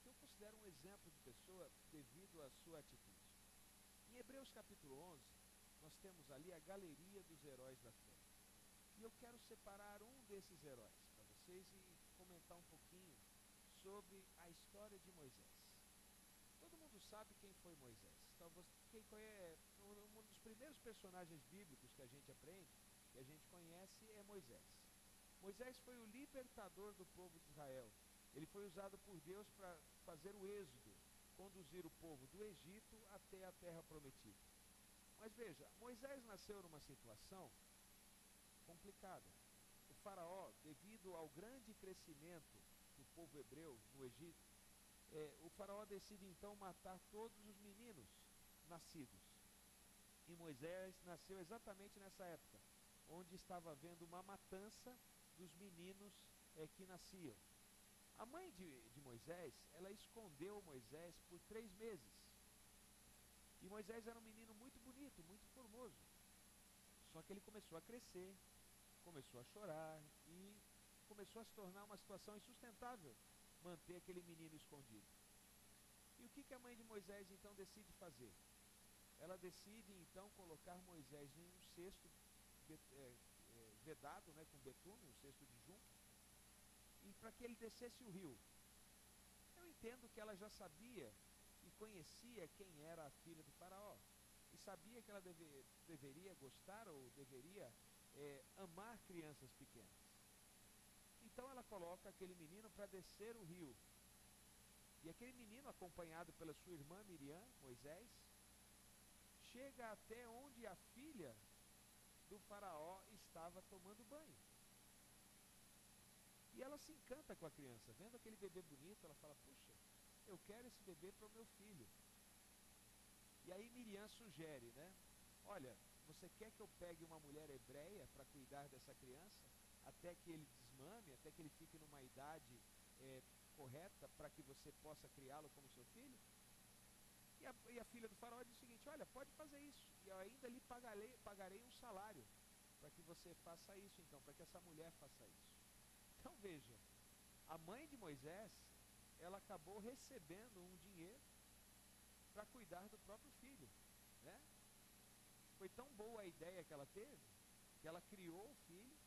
que eu considero um exemplo de pessoa devido à sua atitude. Em Hebreus capítulo 11, nós temos ali a galeria dos heróis da fé. E eu quero separar um desses heróis para vocês e comentar um pouquinho sobre a história de Moisés. Todo mundo sabe quem foi Moisés. Então, um dos primeiros personagens bíblicos que a gente aprende, que a gente conhece, é Moisés. Moisés foi o libertador do povo de Israel. Ele foi usado por Deus para fazer o êxodo, conduzir o povo do Egito até a terra prometida. Mas veja, Moisés nasceu numa situação complicada. O faraó, devido ao grande crescimento do povo hebreu no Egito, o faraó decide então matar todos os meninos nascidos. E Moisés nasceu exatamente nessa época, onde estava havendo uma matança dos meninos que nasciam. A mãe de Moisés, ela escondeu Moisés por 3 meses. E Moisés era um menino muito bonito, muito formoso. Só que ele começou a crescer, começou a chorar e começou a se tornar uma situação insustentável manter aquele menino escondido. E o que a mãe de Moisés então decide fazer? Ela decide então colocar Moisés em um cesto vedado, com betume, um cesto de junco, e para que ele descesse o rio. Eu entendo que ela já sabia e conhecia quem era a filha do faraó, e sabia que ela deveria gostar ou deveria amar crianças pequenas. Então ela coloca aquele menino para descer o rio. E aquele menino, acompanhado pela sua irmã Miriam, Moisés, chega até onde a filha do faraó estava tomando banho. E ela se encanta com a criança, vendo aquele bebê bonito, ela fala, puxa, eu quero esse bebê para o meu filho. E aí Miriam sugere, olha, você quer que eu pegue uma mulher hebreia para cuidar dessa criança, até que ele desmame, até que ele fique numa idade correta para que você possa criá-lo como seu filho? E a filha do faraó diz o seguinte, olha, pode fazer isso, e eu ainda lhe pagarei um salário para que você faça isso então, para que essa mulher faça isso. Então veja, a mãe de Moisés, ela acabou recebendo um dinheiro para cuidar do próprio filho, Foi tão boa a ideia que ela teve, que ela criou o filho,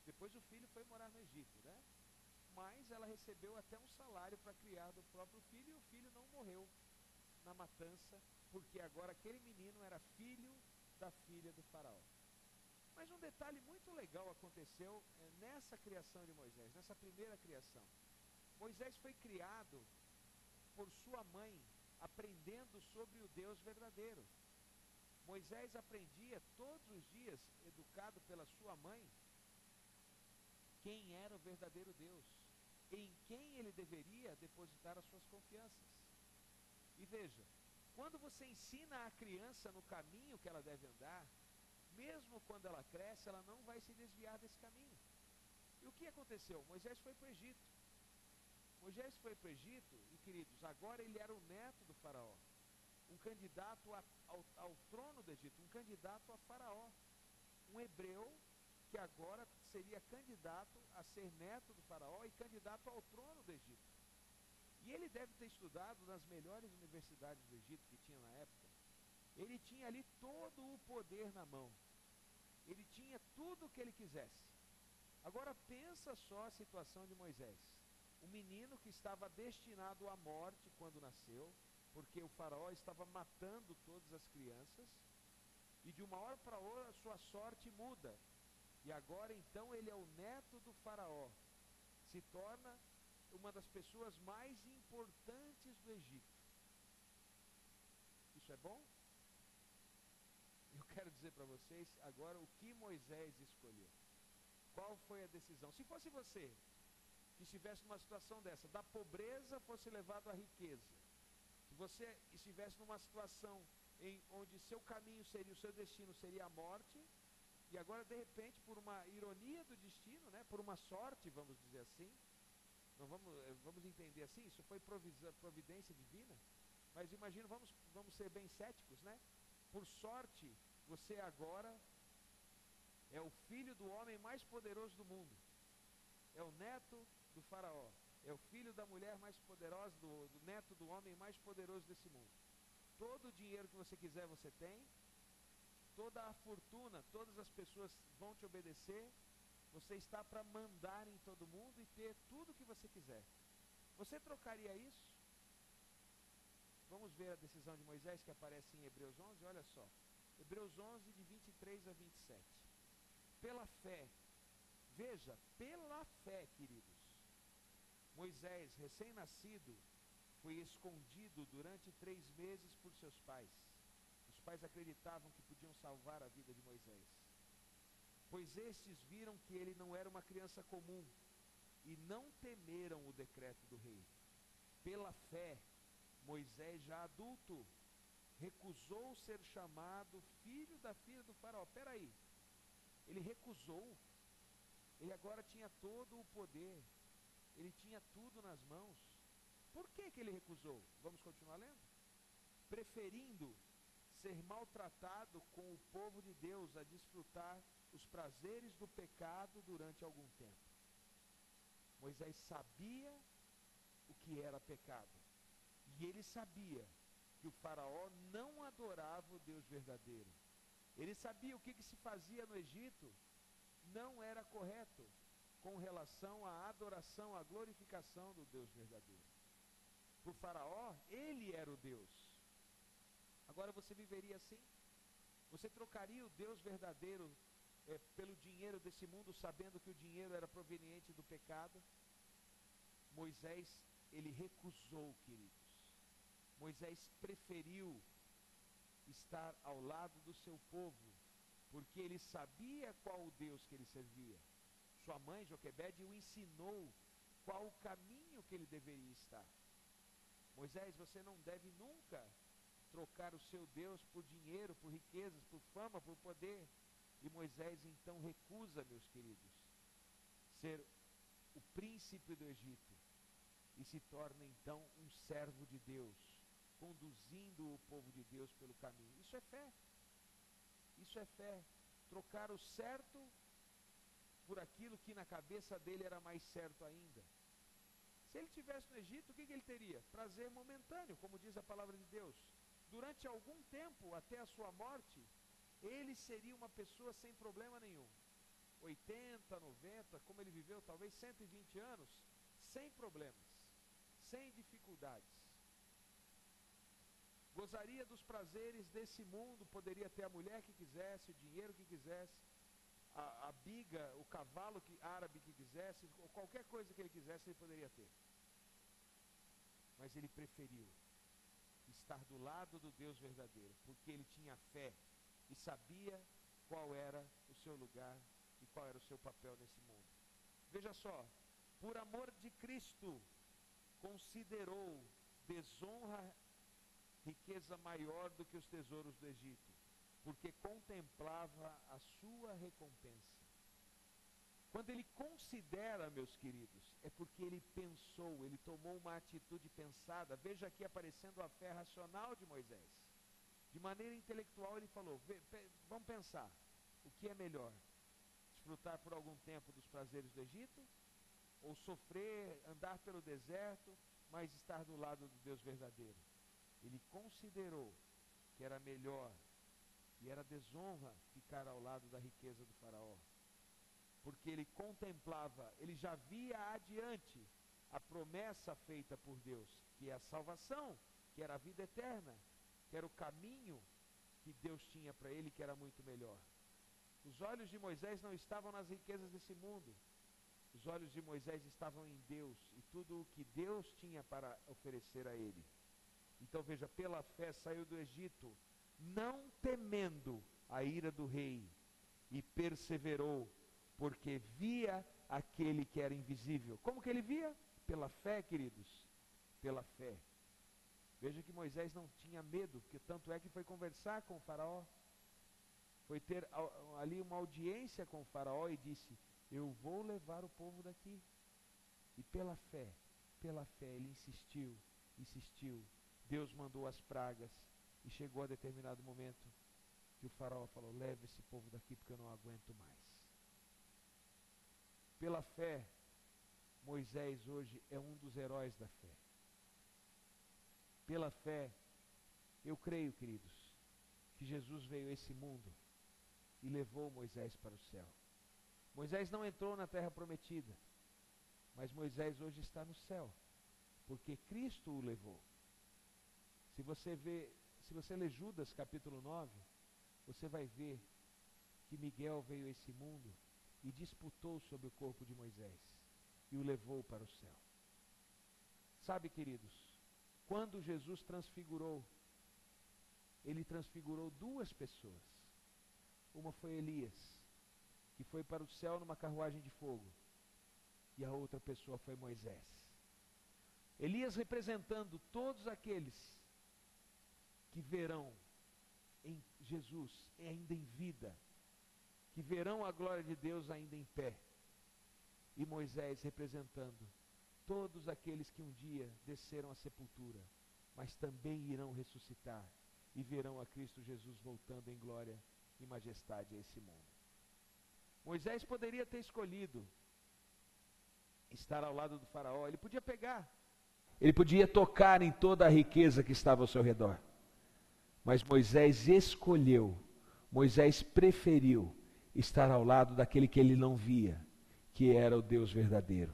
depois o filho foi morar no Egito, Mas ela recebeu até um salário para criar do próprio filho, e o filho não morreu na matança, porque agora aquele menino era filho da filha do faraó. Mas um detalhe muito legal aconteceu nessa criação de Moisés, nessa primeira criação. Moisés foi criado por sua mãe, aprendendo sobre o Deus verdadeiro. Moisés aprendia todos os dias, educado pela sua mãe, quem era o verdadeiro Deus, em quem ele deveria depositar as suas confianças. E veja, quando você ensina a criança no caminho que ela deve andar, mesmo quando ela cresce, ela não vai se desviar desse caminho. E o que aconteceu? Moisés foi para o Egito. Moisés foi para o Egito, e queridos, agora ele era o neto do faraó, um candidato ao trono do Egito, um candidato a faraó, um hebreu que agora seria candidato a ser neto do faraó e candidato ao trono do Egito. E ele deve ter estudado nas melhores universidades do Egito que tinha na época. Ele tinha ali todo o poder na mão. Ele tinha tudo o que ele quisesse. Agora pensa só a situação de Moisés. Um menino que estava destinado à morte quando nasceu, porque o faraó estava matando todas as crianças. E de uma hora para outra a sua sorte muda. E agora então ele é o neto do faraó. Se torna uma das pessoas mais importantes do Egito. Isso é bom? Eu quero dizer para vocês agora o que Moisés escolheu. Qual foi a decisão? Se fosse você que estivesse numa situação dessa, da pobreza fosse levado à riqueza, se você estivesse numa situação onde seu caminho seria, o seu destino seria a morte, e agora de repente, por uma ironia do destino, né, por uma sorte, vamos dizer assim, não vamos entender assim, isso foi providência divina, mas imagina, vamos ser bem céticos, né? Por sorte, você agora é o filho do homem mais poderoso do mundo, é o neto do faraó, é o filho da mulher mais poderosa, do neto do homem mais poderoso desse mundo. Todo o dinheiro que você quiser você tem, toda a fortuna, todas as pessoas vão te obedecer, você está para mandar em todo mundo e ter tudo o que você quiser. Você trocaria isso? Vamos ver a decisão de Moisés que aparece em Hebreus 11, olha só. Hebreus 11, de 23 a 27. Pela fé, veja, pela fé, queridos, Moisés, recém-nascido, foi escondido durante 3 meses por seus pais. Os pais acreditavam que podiam salvar a vida de Moisés, pois estes viram que ele não era uma criança comum e não temeram o decreto do rei. Pela fé, Moisés, já adulto, recusou ser chamado filho da filha do faraó. Peraí, ele recusou. Ele agora tinha todo o poder, ele tinha tudo nas mãos. Por que ele recusou? Vamos continuar lendo? Preferindo ser maltratado com o povo de Deus a desfrutar os prazeres do pecado durante algum tempo. Moisés sabia o que era pecado, e ele sabia que o faraó não adorava o Deus verdadeiro. Ele sabia o que se fazia no Egito não era correto com relação à adoração, à glorificação do Deus verdadeiro. Para o faraó, ele era o Deus. Agora você viveria assim? Você trocaria o Deus verdadeiro pelo dinheiro desse mundo, sabendo que o dinheiro era proveniente do pecado? Moisés, ele recusou, queridos. Moisés preferiu estar ao lado do seu povo, porque ele sabia qual o Deus que ele servia. Sua mãe, Joquebede, o ensinou qual o caminho que ele deveria estar. Moisés, você não deve nunca trocar o seu Deus por dinheiro, por riquezas, por fama, por poder. E Moisés então recusa, meus queridos, ser o príncipe do Egito e se torna então um servo de Deus, conduzindo o povo de Deus pelo caminho. Isso é fé. Isso é fé. Trocar o certo por aquilo que na cabeça dele era mais certo ainda. Se ele estivesse no Egito, o que ele teria? Prazer momentâneo, como diz a palavra de Deus. Durante algum tempo, até a sua morte, ele seria uma pessoa sem problema nenhum. 80, 90, como ele viveu, talvez 120 anos, sem problemas, sem dificuldades. Gozaria dos prazeres desse mundo, poderia ter a mulher que quisesse, o dinheiro que quisesse, a biga, o cavalo árabe que quisesse, ou qualquer coisa que ele quisesse, ele poderia ter. Mas ele preferiu estar do lado do Deus verdadeiro, porque ele tinha fé e sabia qual era o seu lugar e qual era o seu papel nesse mundo. Veja só, por amor de Cristo, considerou desonra riqueza maior do que os tesouros do Egito, porque contemplava a sua recompensa. Quando ele considera, meus queridos, é porque ele pensou, ele tomou uma atitude pensada. Veja aqui aparecendo a fé racional de Moisés. De maneira intelectual ele falou, vamos pensar, o que é melhor? Desfrutar por algum tempo dos prazeres do Egito? Ou sofrer, andar pelo deserto, mas estar do lado do Deus verdadeiro? Ele considerou que era melhor e era desonra ficar ao lado da riqueza do faraó, porque ele contemplava, ele já via adiante a promessa feita por Deus, que é a salvação, que era a vida eterna, que era o caminho que Deus tinha para ele, que era muito melhor. Os olhos de Moisés não estavam nas riquezas desse mundo. Os olhos de Moisés estavam em Deus e tudo o que Deus tinha para oferecer a ele. Então veja, pela fé saiu do Egito, não temendo a ira do rei, e perseverou, porque via aquele que era invisível. Como que ele via? Pela fé, queridos, pela fé. Veja que Moisés não tinha medo, porque tanto é que foi conversar com o faraó, foi ter ali uma audiência com o faraó e disse: eu vou levar o povo daqui. E pela fé, ele insistiu, insistiu. Deus mandou as pragas e chegou a determinado momento que o faraó falou: leve esse povo daqui porque eu não aguento mais. Pela fé, Moisés hoje é um dos heróis da fé. Pela fé, eu creio, queridos, que Jesus veio a esse mundo e levou Moisés para o céu. Moisés não entrou na terra prometida, mas Moisés hoje está no céu, porque Cristo o levou. Se você ler Judas capítulo 9, você vai ver que Miguel veio a esse mundo e disputou sobre o corpo de Moisés e o levou para o céu. Sabe, queridos, quando Jesus transfigurou, ele transfigurou duas pessoas. Uma foi Elias, que foi para o céu numa carruagem de fogo, e a outra pessoa foi Moisés. Elias representando todos aqueles que verão em Jesus ainda em vida, que verão a glória de Deus ainda em pé. E Moisés representando todos aqueles que um dia desceram à sepultura, mas também irão ressuscitar e verão a Cristo Jesus voltando em glória e majestade a esse mundo. Moisés poderia ter escolhido estar ao lado do faraó, ele podia pegar, ele podia tocar em toda a riqueza que estava ao seu redor. Mas Moisés escolheu, Moisés preferiu estar ao lado daquele que ele não via, que era o Deus verdadeiro.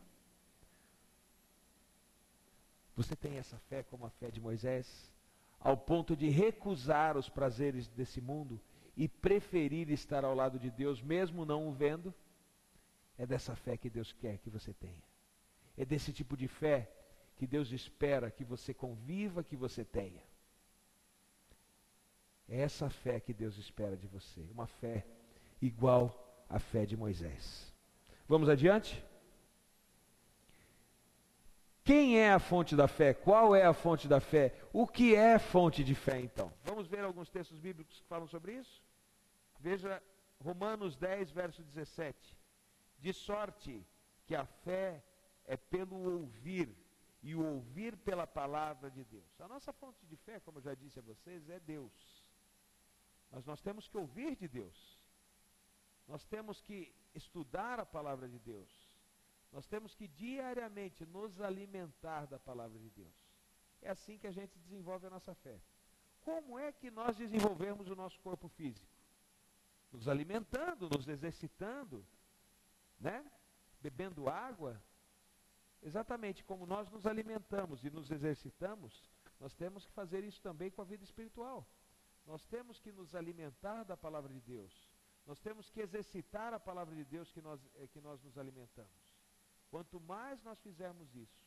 Você tem essa fé como a fé de Moisés? Ao ponto de recusar os prazeres desse mundo e preferir estar ao lado de Deus, mesmo não o vendo? É dessa fé que Deus quer que você tenha. É desse tipo de fé que Deus espera que você conviva, que você tenha. É essa fé que Deus espera de você, uma fé igual à fé de Moisés. Vamos adiante? Quem é a fonte da fé? Qual é a fonte da fé? O que é fonte de fé, então? Vamos ver alguns textos bíblicos que falam sobre isso? Veja Romanos 10, verso 17. De sorte que a fé é pelo ouvir, e o ouvir pela palavra de Deus. A nossa fonte de fé, como eu já disse a vocês, é Deus. Mas nós temos que ouvir de Deus. Nós temos que estudar a palavra de Deus. Nós temos que diariamente nos alimentar da palavra de Deus. É assim que a gente desenvolve a nossa fé. Como é que nós desenvolvemos o nosso corpo físico? Nos alimentando, nos exercitando, né? Bebendo água. Exatamente como nós nos alimentamos e nos exercitamos, nós temos que fazer isso também com a vida espiritual. Nós temos que nos alimentar da palavra de Deus. Nós temos que exercitar a palavra de Deus que nós nos alimentamos. Quanto mais nós fizermos isso,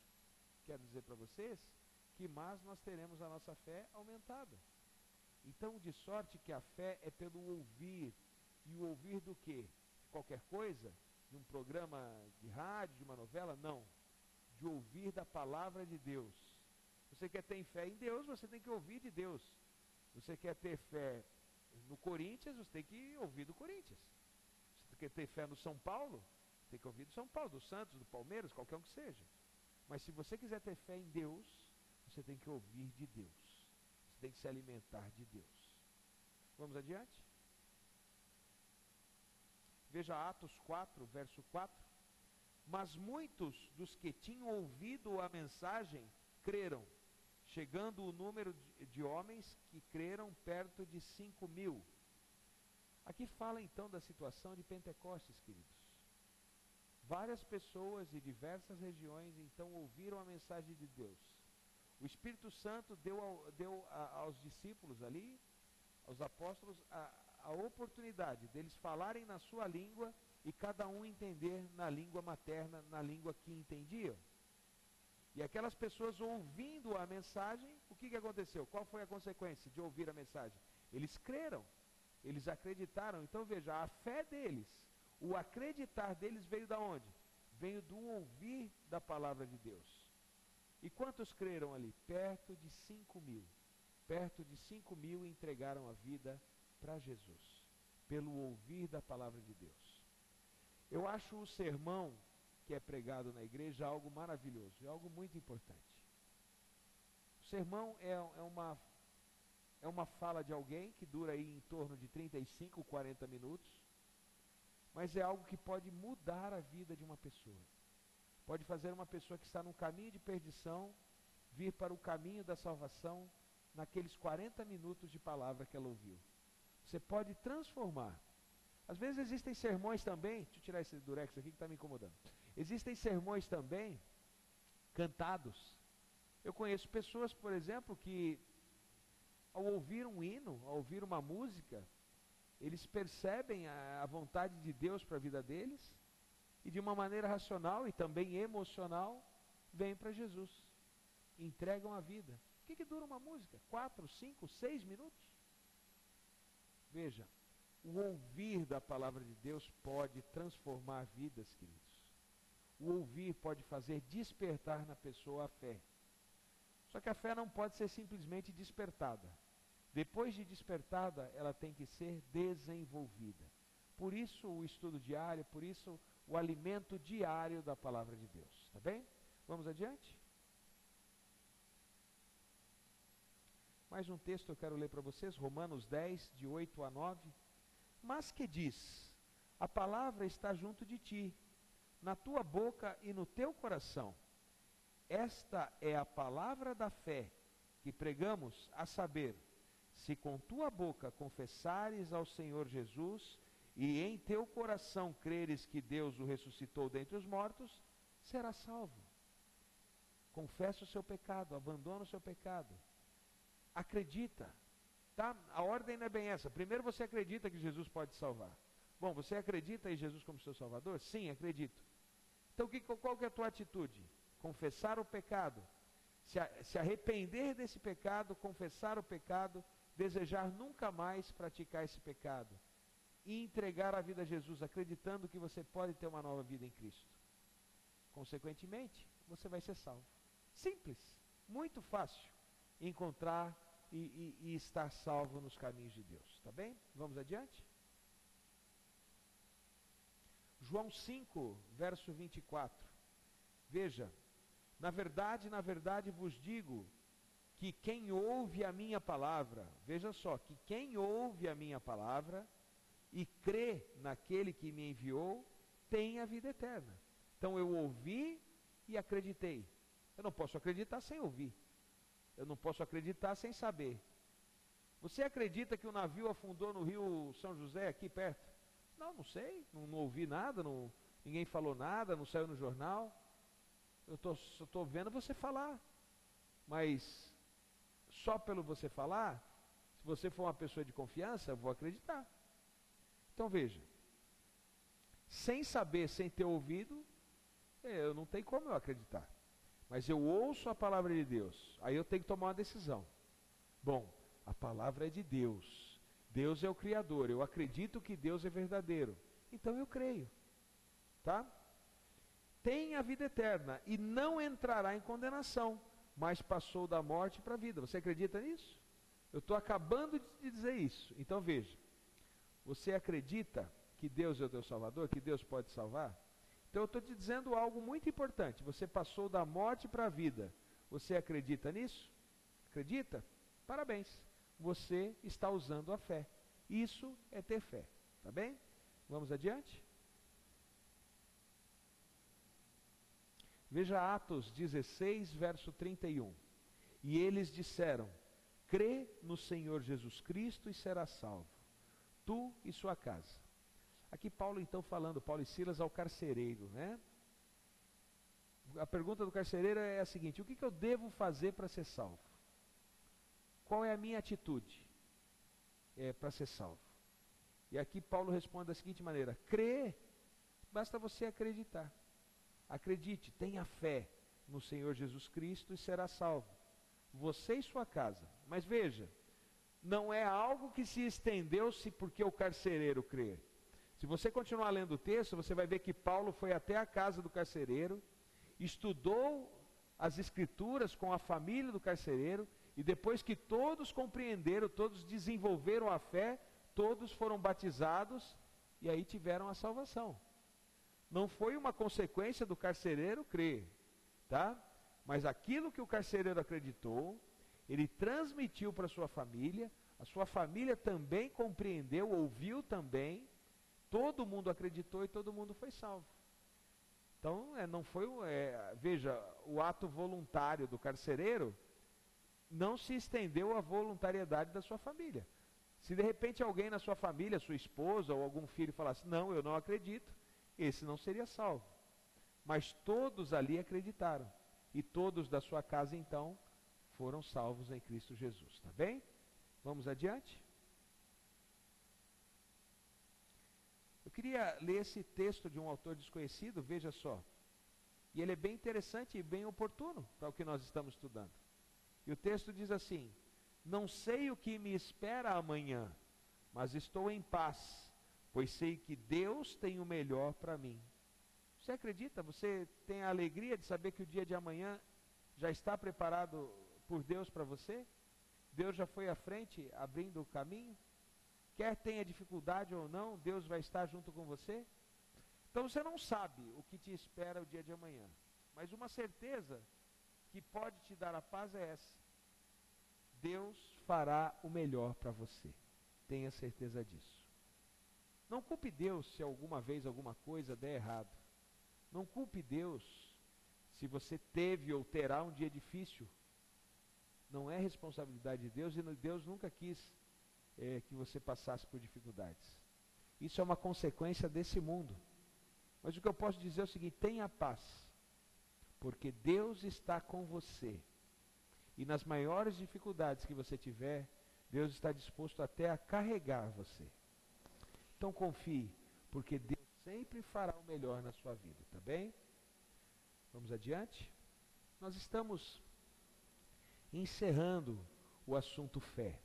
quero dizer para vocês, que mais nós teremos a nossa fé aumentada. Então, de sorte que a fé é pelo ouvir. E o ouvir do quê? Qualquer coisa? De um programa de rádio, de uma novela? Não. De ouvir da palavra de Deus. Você quer ter fé em Deus, você tem que ouvir de Deus. Você quer ter fé no Corinthians, você tem que ouvir do Corinthians. Você quer ter fé no São Paulo, tem que ouvir do São Paulo, do Santos, do Palmeiras, qualquer um que seja. Mas se você quiser ter fé em Deus, você tem que ouvir de Deus. Você tem que se alimentar de Deus. Vamos adiante? Veja Atos 4, verso 4. Mas muitos dos que tinham ouvido a mensagem creram, chegando o número de homens que creram perto de 5.000. Aqui fala então da situação de Pentecostes, queridos. Várias pessoas de diversas regiões então ouviram a mensagem de Deus. O Espírito Santo deu aos discípulos ali aos apóstolos a oportunidade deles falarem na sua língua e cada um entender na língua materna, na língua que entendiam. E aquelas pessoas ouvindo a mensagem, o que aconteceu? Qual foi a consequência de ouvir a mensagem? Eles creram, eles acreditaram. Então veja, a fé deles, o acreditar deles veio da onde? Veio do ouvir da palavra de Deus. E quantos creram ali? Perto de 5.000. Perto de 5.000 entregaram a vida para Jesus, pelo ouvir da palavra de Deus. Eu acho o sermão que é pregado na igreja algo maravilhoso, é algo muito importante. O sermão é uma fala de alguém que dura aí em torno de 35, 40 minutos, mas é algo que pode mudar a vida de uma pessoa. Pode fazer uma pessoa que está no caminho de perdição vir para o caminho da salvação naqueles 40 minutos de palavra que ela ouviu. Você pode transformar. Às vezes existem sermões também, deixa eu tirar esse durex aqui que está me incomodando. Existem sermões também cantados. Eu conheço pessoas, por exemplo, que ao ouvir um hino, ao ouvir uma música, eles percebem a vontade de Deus para a vida deles e de uma maneira racional e também emocional, vêm para Jesus, entregam a vida. O que dura uma música? 4, 5, 6 minutos? Veja, o ouvir da palavra de Deus pode transformar vidas, queridos. O ouvir pode fazer despertar na pessoa a fé. Só que a fé não pode ser simplesmente despertada. Depois de despertada, ela tem que ser desenvolvida. Por isso o estudo diário, por isso o alimento diário da palavra de Deus. Tá bem? Vamos adiante? Mais um texto eu quero ler para vocês, Romanos 10, de 8 a 9. Mas que diz, a palavra está junto de ti, na tua boca e no teu coração. Esta é a palavra da fé que pregamos, a saber, se com tua boca confessares ao Senhor Jesus e em teu coração creres que Deus o ressuscitou dentre os mortos, serás salvo. Confessa o seu pecado, abandona o seu pecado. Acredita, tá? A ordem não é bem essa. Primeiro você acredita que Jesus pode salvar. Bom, você acredita em Jesus como seu Salvador? Sim, acredito. Então qual que é a tua atitude? Confessar o pecado, se arrepender desse pecado, confessar o pecado, desejar nunca mais praticar esse pecado e entregar a vida a Jesus, acreditando que você pode ter uma nova vida em Cristo. Consequentemente, você vai ser salvo. Simples, muito fácil encontrar e estar salvo nos caminhos de Deus. Tá bem? Vamos adiante? João 5, verso 24. Veja, na verdade vos digo que quem ouve a minha palavra, veja só, que quem ouve a minha palavra e crê naquele que me enviou, tem a vida eterna. Então eu ouvi e acreditei. Eu não posso acreditar sem ouvir. Eu não posso acreditar sem saber. Você acredita que o navio afundou no rio São José, aqui perto? Não sei, não ouvi nada, ninguém falou nada, não saiu no jornal. Eu estou vendo você falar. Mas só pelo você falar, se você for uma pessoa de confiança, eu vou acreditar. Então veja, sem saber, sem ter ouvido, eu não tenho como eu acreditar. Mas eu ouço a palavra de Deus, aí eu tenho que tomar uma decisão. Bom, a palavra é de Deus, Deus é o Criador, eu acredito que Deus é verdadeiro, então eu creio, tá? Tem a vida eterna e não entrará em condenação, mas passou da morte para a vida. Você acredita nisso? Eu estou acabando de dizer isso. Então veja, você acredita que Deus é o teu Salvador, que Deus pode salvar? Então eu estou te dizendo algo muito importante. Você passou da morte para a vida. Você acredita nisso? Acredita? Parabéns. Você está usando a fé. Isso é ter fé. Tá bem? Vamos adiante? Veja Atos 16, verso 31. E eles disseram, crê no Senhor Jesus Cristo e serás salvo, tu e sua casa. Aqui Paulo então falando, Paulo e Silas ao carcereiro, né? A pergunta do carcereiro é a seguinte, o que eu devo fazer para ser salvo? Qual é a minha atitude? para ser salvo? E aqui Paulo responde da seguinte maneira: crê, basta você acreditar. Acredite, tenha fé no Senhor Jesus Cristo e será salvo, você e sua casa. Mas veja, não é algo que se estendeu-se porque o carcereiro crê. Se você continuar lendo o texto, você vai ver que Paulo foi até a casa do carcereiro, estudou as escrituras com a família do carcereiro, e depois que todos compreenderam, todos desenvolveram a fé, todos foram batizados, e aí tiveram a salvação. Não foi uma consequência do carcereiro crer, tá? Mas aquilo que o carcereiro acreditou, ele transmitiu para a sua família também compreendeu, ouviu também, todo mundo acreditou e todo mundo foi salvo. Então, não foi, veja, o ato voluntário do carcereiro não se estendeu à voluntariedade da sua família. Se de repente alguém na sua família, sua esposa ou algum filho falasse, não, eu não acredito, esse não seria salvo. Mas todos ali acreditaram. E todos da sua casa, então, foram salvos em Cristo Jesus. Tá bem? Vamos adiante? Eu queria ler esse texto de um autor desconhecido, veja só. E ele é bem interessante e bem oportuno para o que nós estamos estudando. E o texto diz assim: não sei o que me espera amanhã, mas estou em paz, pois sei que Deus tem o melhor para mim. Você acredita? Você tem a alegria de saber que o dia de amanhã já está preparado por Deus para você? Deus já foi à frente, abrindo o caminho? Quer tenha dificuldade ou não, Deus vai estar junto com você? Então você não sabe o que te espera o dia de amanhã, mas uma certeza que pode te dar a paz é essa: Deus fará o melhor para você. Tenha certeza disso. Não culpe Deus se alguma vez alguma coisa der errado. Não culpe Deus se você teve ou terá um dia difícil. Não é responsabilidade de Deus, e Deus nunca quis que você passasse por dificuldades. Isso é uma consequência desse mundo. Mas o que eu posso dizer é o seguinte: tenha paz, porque Deus está com você. E nas maiores dificuldades que você tiver, Deus está disposto até a carregar você. Então confie, porque Deus sempre fará o melhor na sua vida, tá bem? Vamos adiante? Nós estamos encerrando o assunto fé.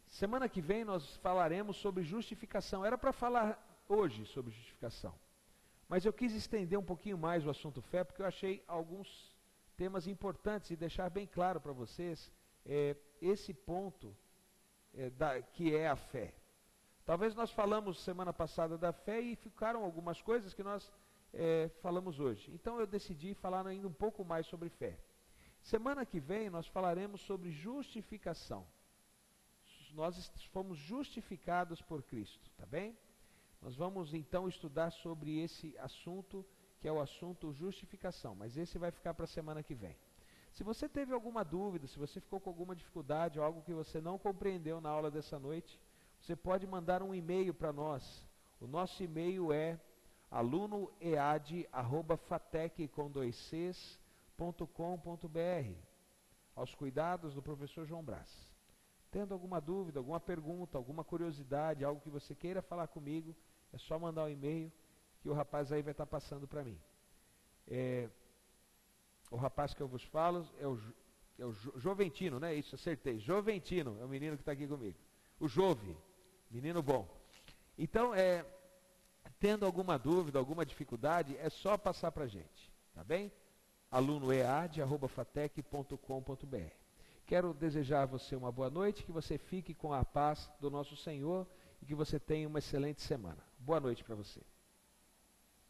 Semana que vem nós falaremos sobre justificação. Era para falar hoje sobre justificação, mas eu quis estender um pouquinho mais o assunto fé, porque eu achei alguns temas importantes e deixar bem claro para vocês esse ponto que é a fé. Talvez nós falamos semana passada da fé e ficaram algumas coisas que nós falamos hoje. Então eu decidi falar ainda um pouco mais sobre fé. Semana que vem nós falaremos sobre justificação. Nós fomos justificados por Cristo, tá bem? Nós vamos então estudar sobre esse assunto, que é o assunto justificação, mas esse vai ficar para a semana que vem. Se você teve alguma dúvida, se você ficou com alguma dificuldade ou algo que você não compreendeu na aula dessa noite, você pode mandar um e-mail para nós. O nosso e-mail é alunoead@fatec.com.br, aos cuidados do professor João Brás. Tendo alguma dúvida, alguma pergunta, alguma curiosidade, algo que você queira falar comigo, é só mandar um e-mail que o rapaz aí vai estar passando para mim. O rapaz que eu vos falo é o Joventino, né? Isso, acertei. Joventino é o menino que está aqui comigo. O Jove, menino bom. Então, tendo alguma dúvida, alguma dificuldade, é só passar para a gente, tá bem? alunoead@fatec.com.br. Quero desejar a você uma boa noite, que você fique com a paz do nosso Senhor e que você tenha uma excelente semana. Boa noite para você.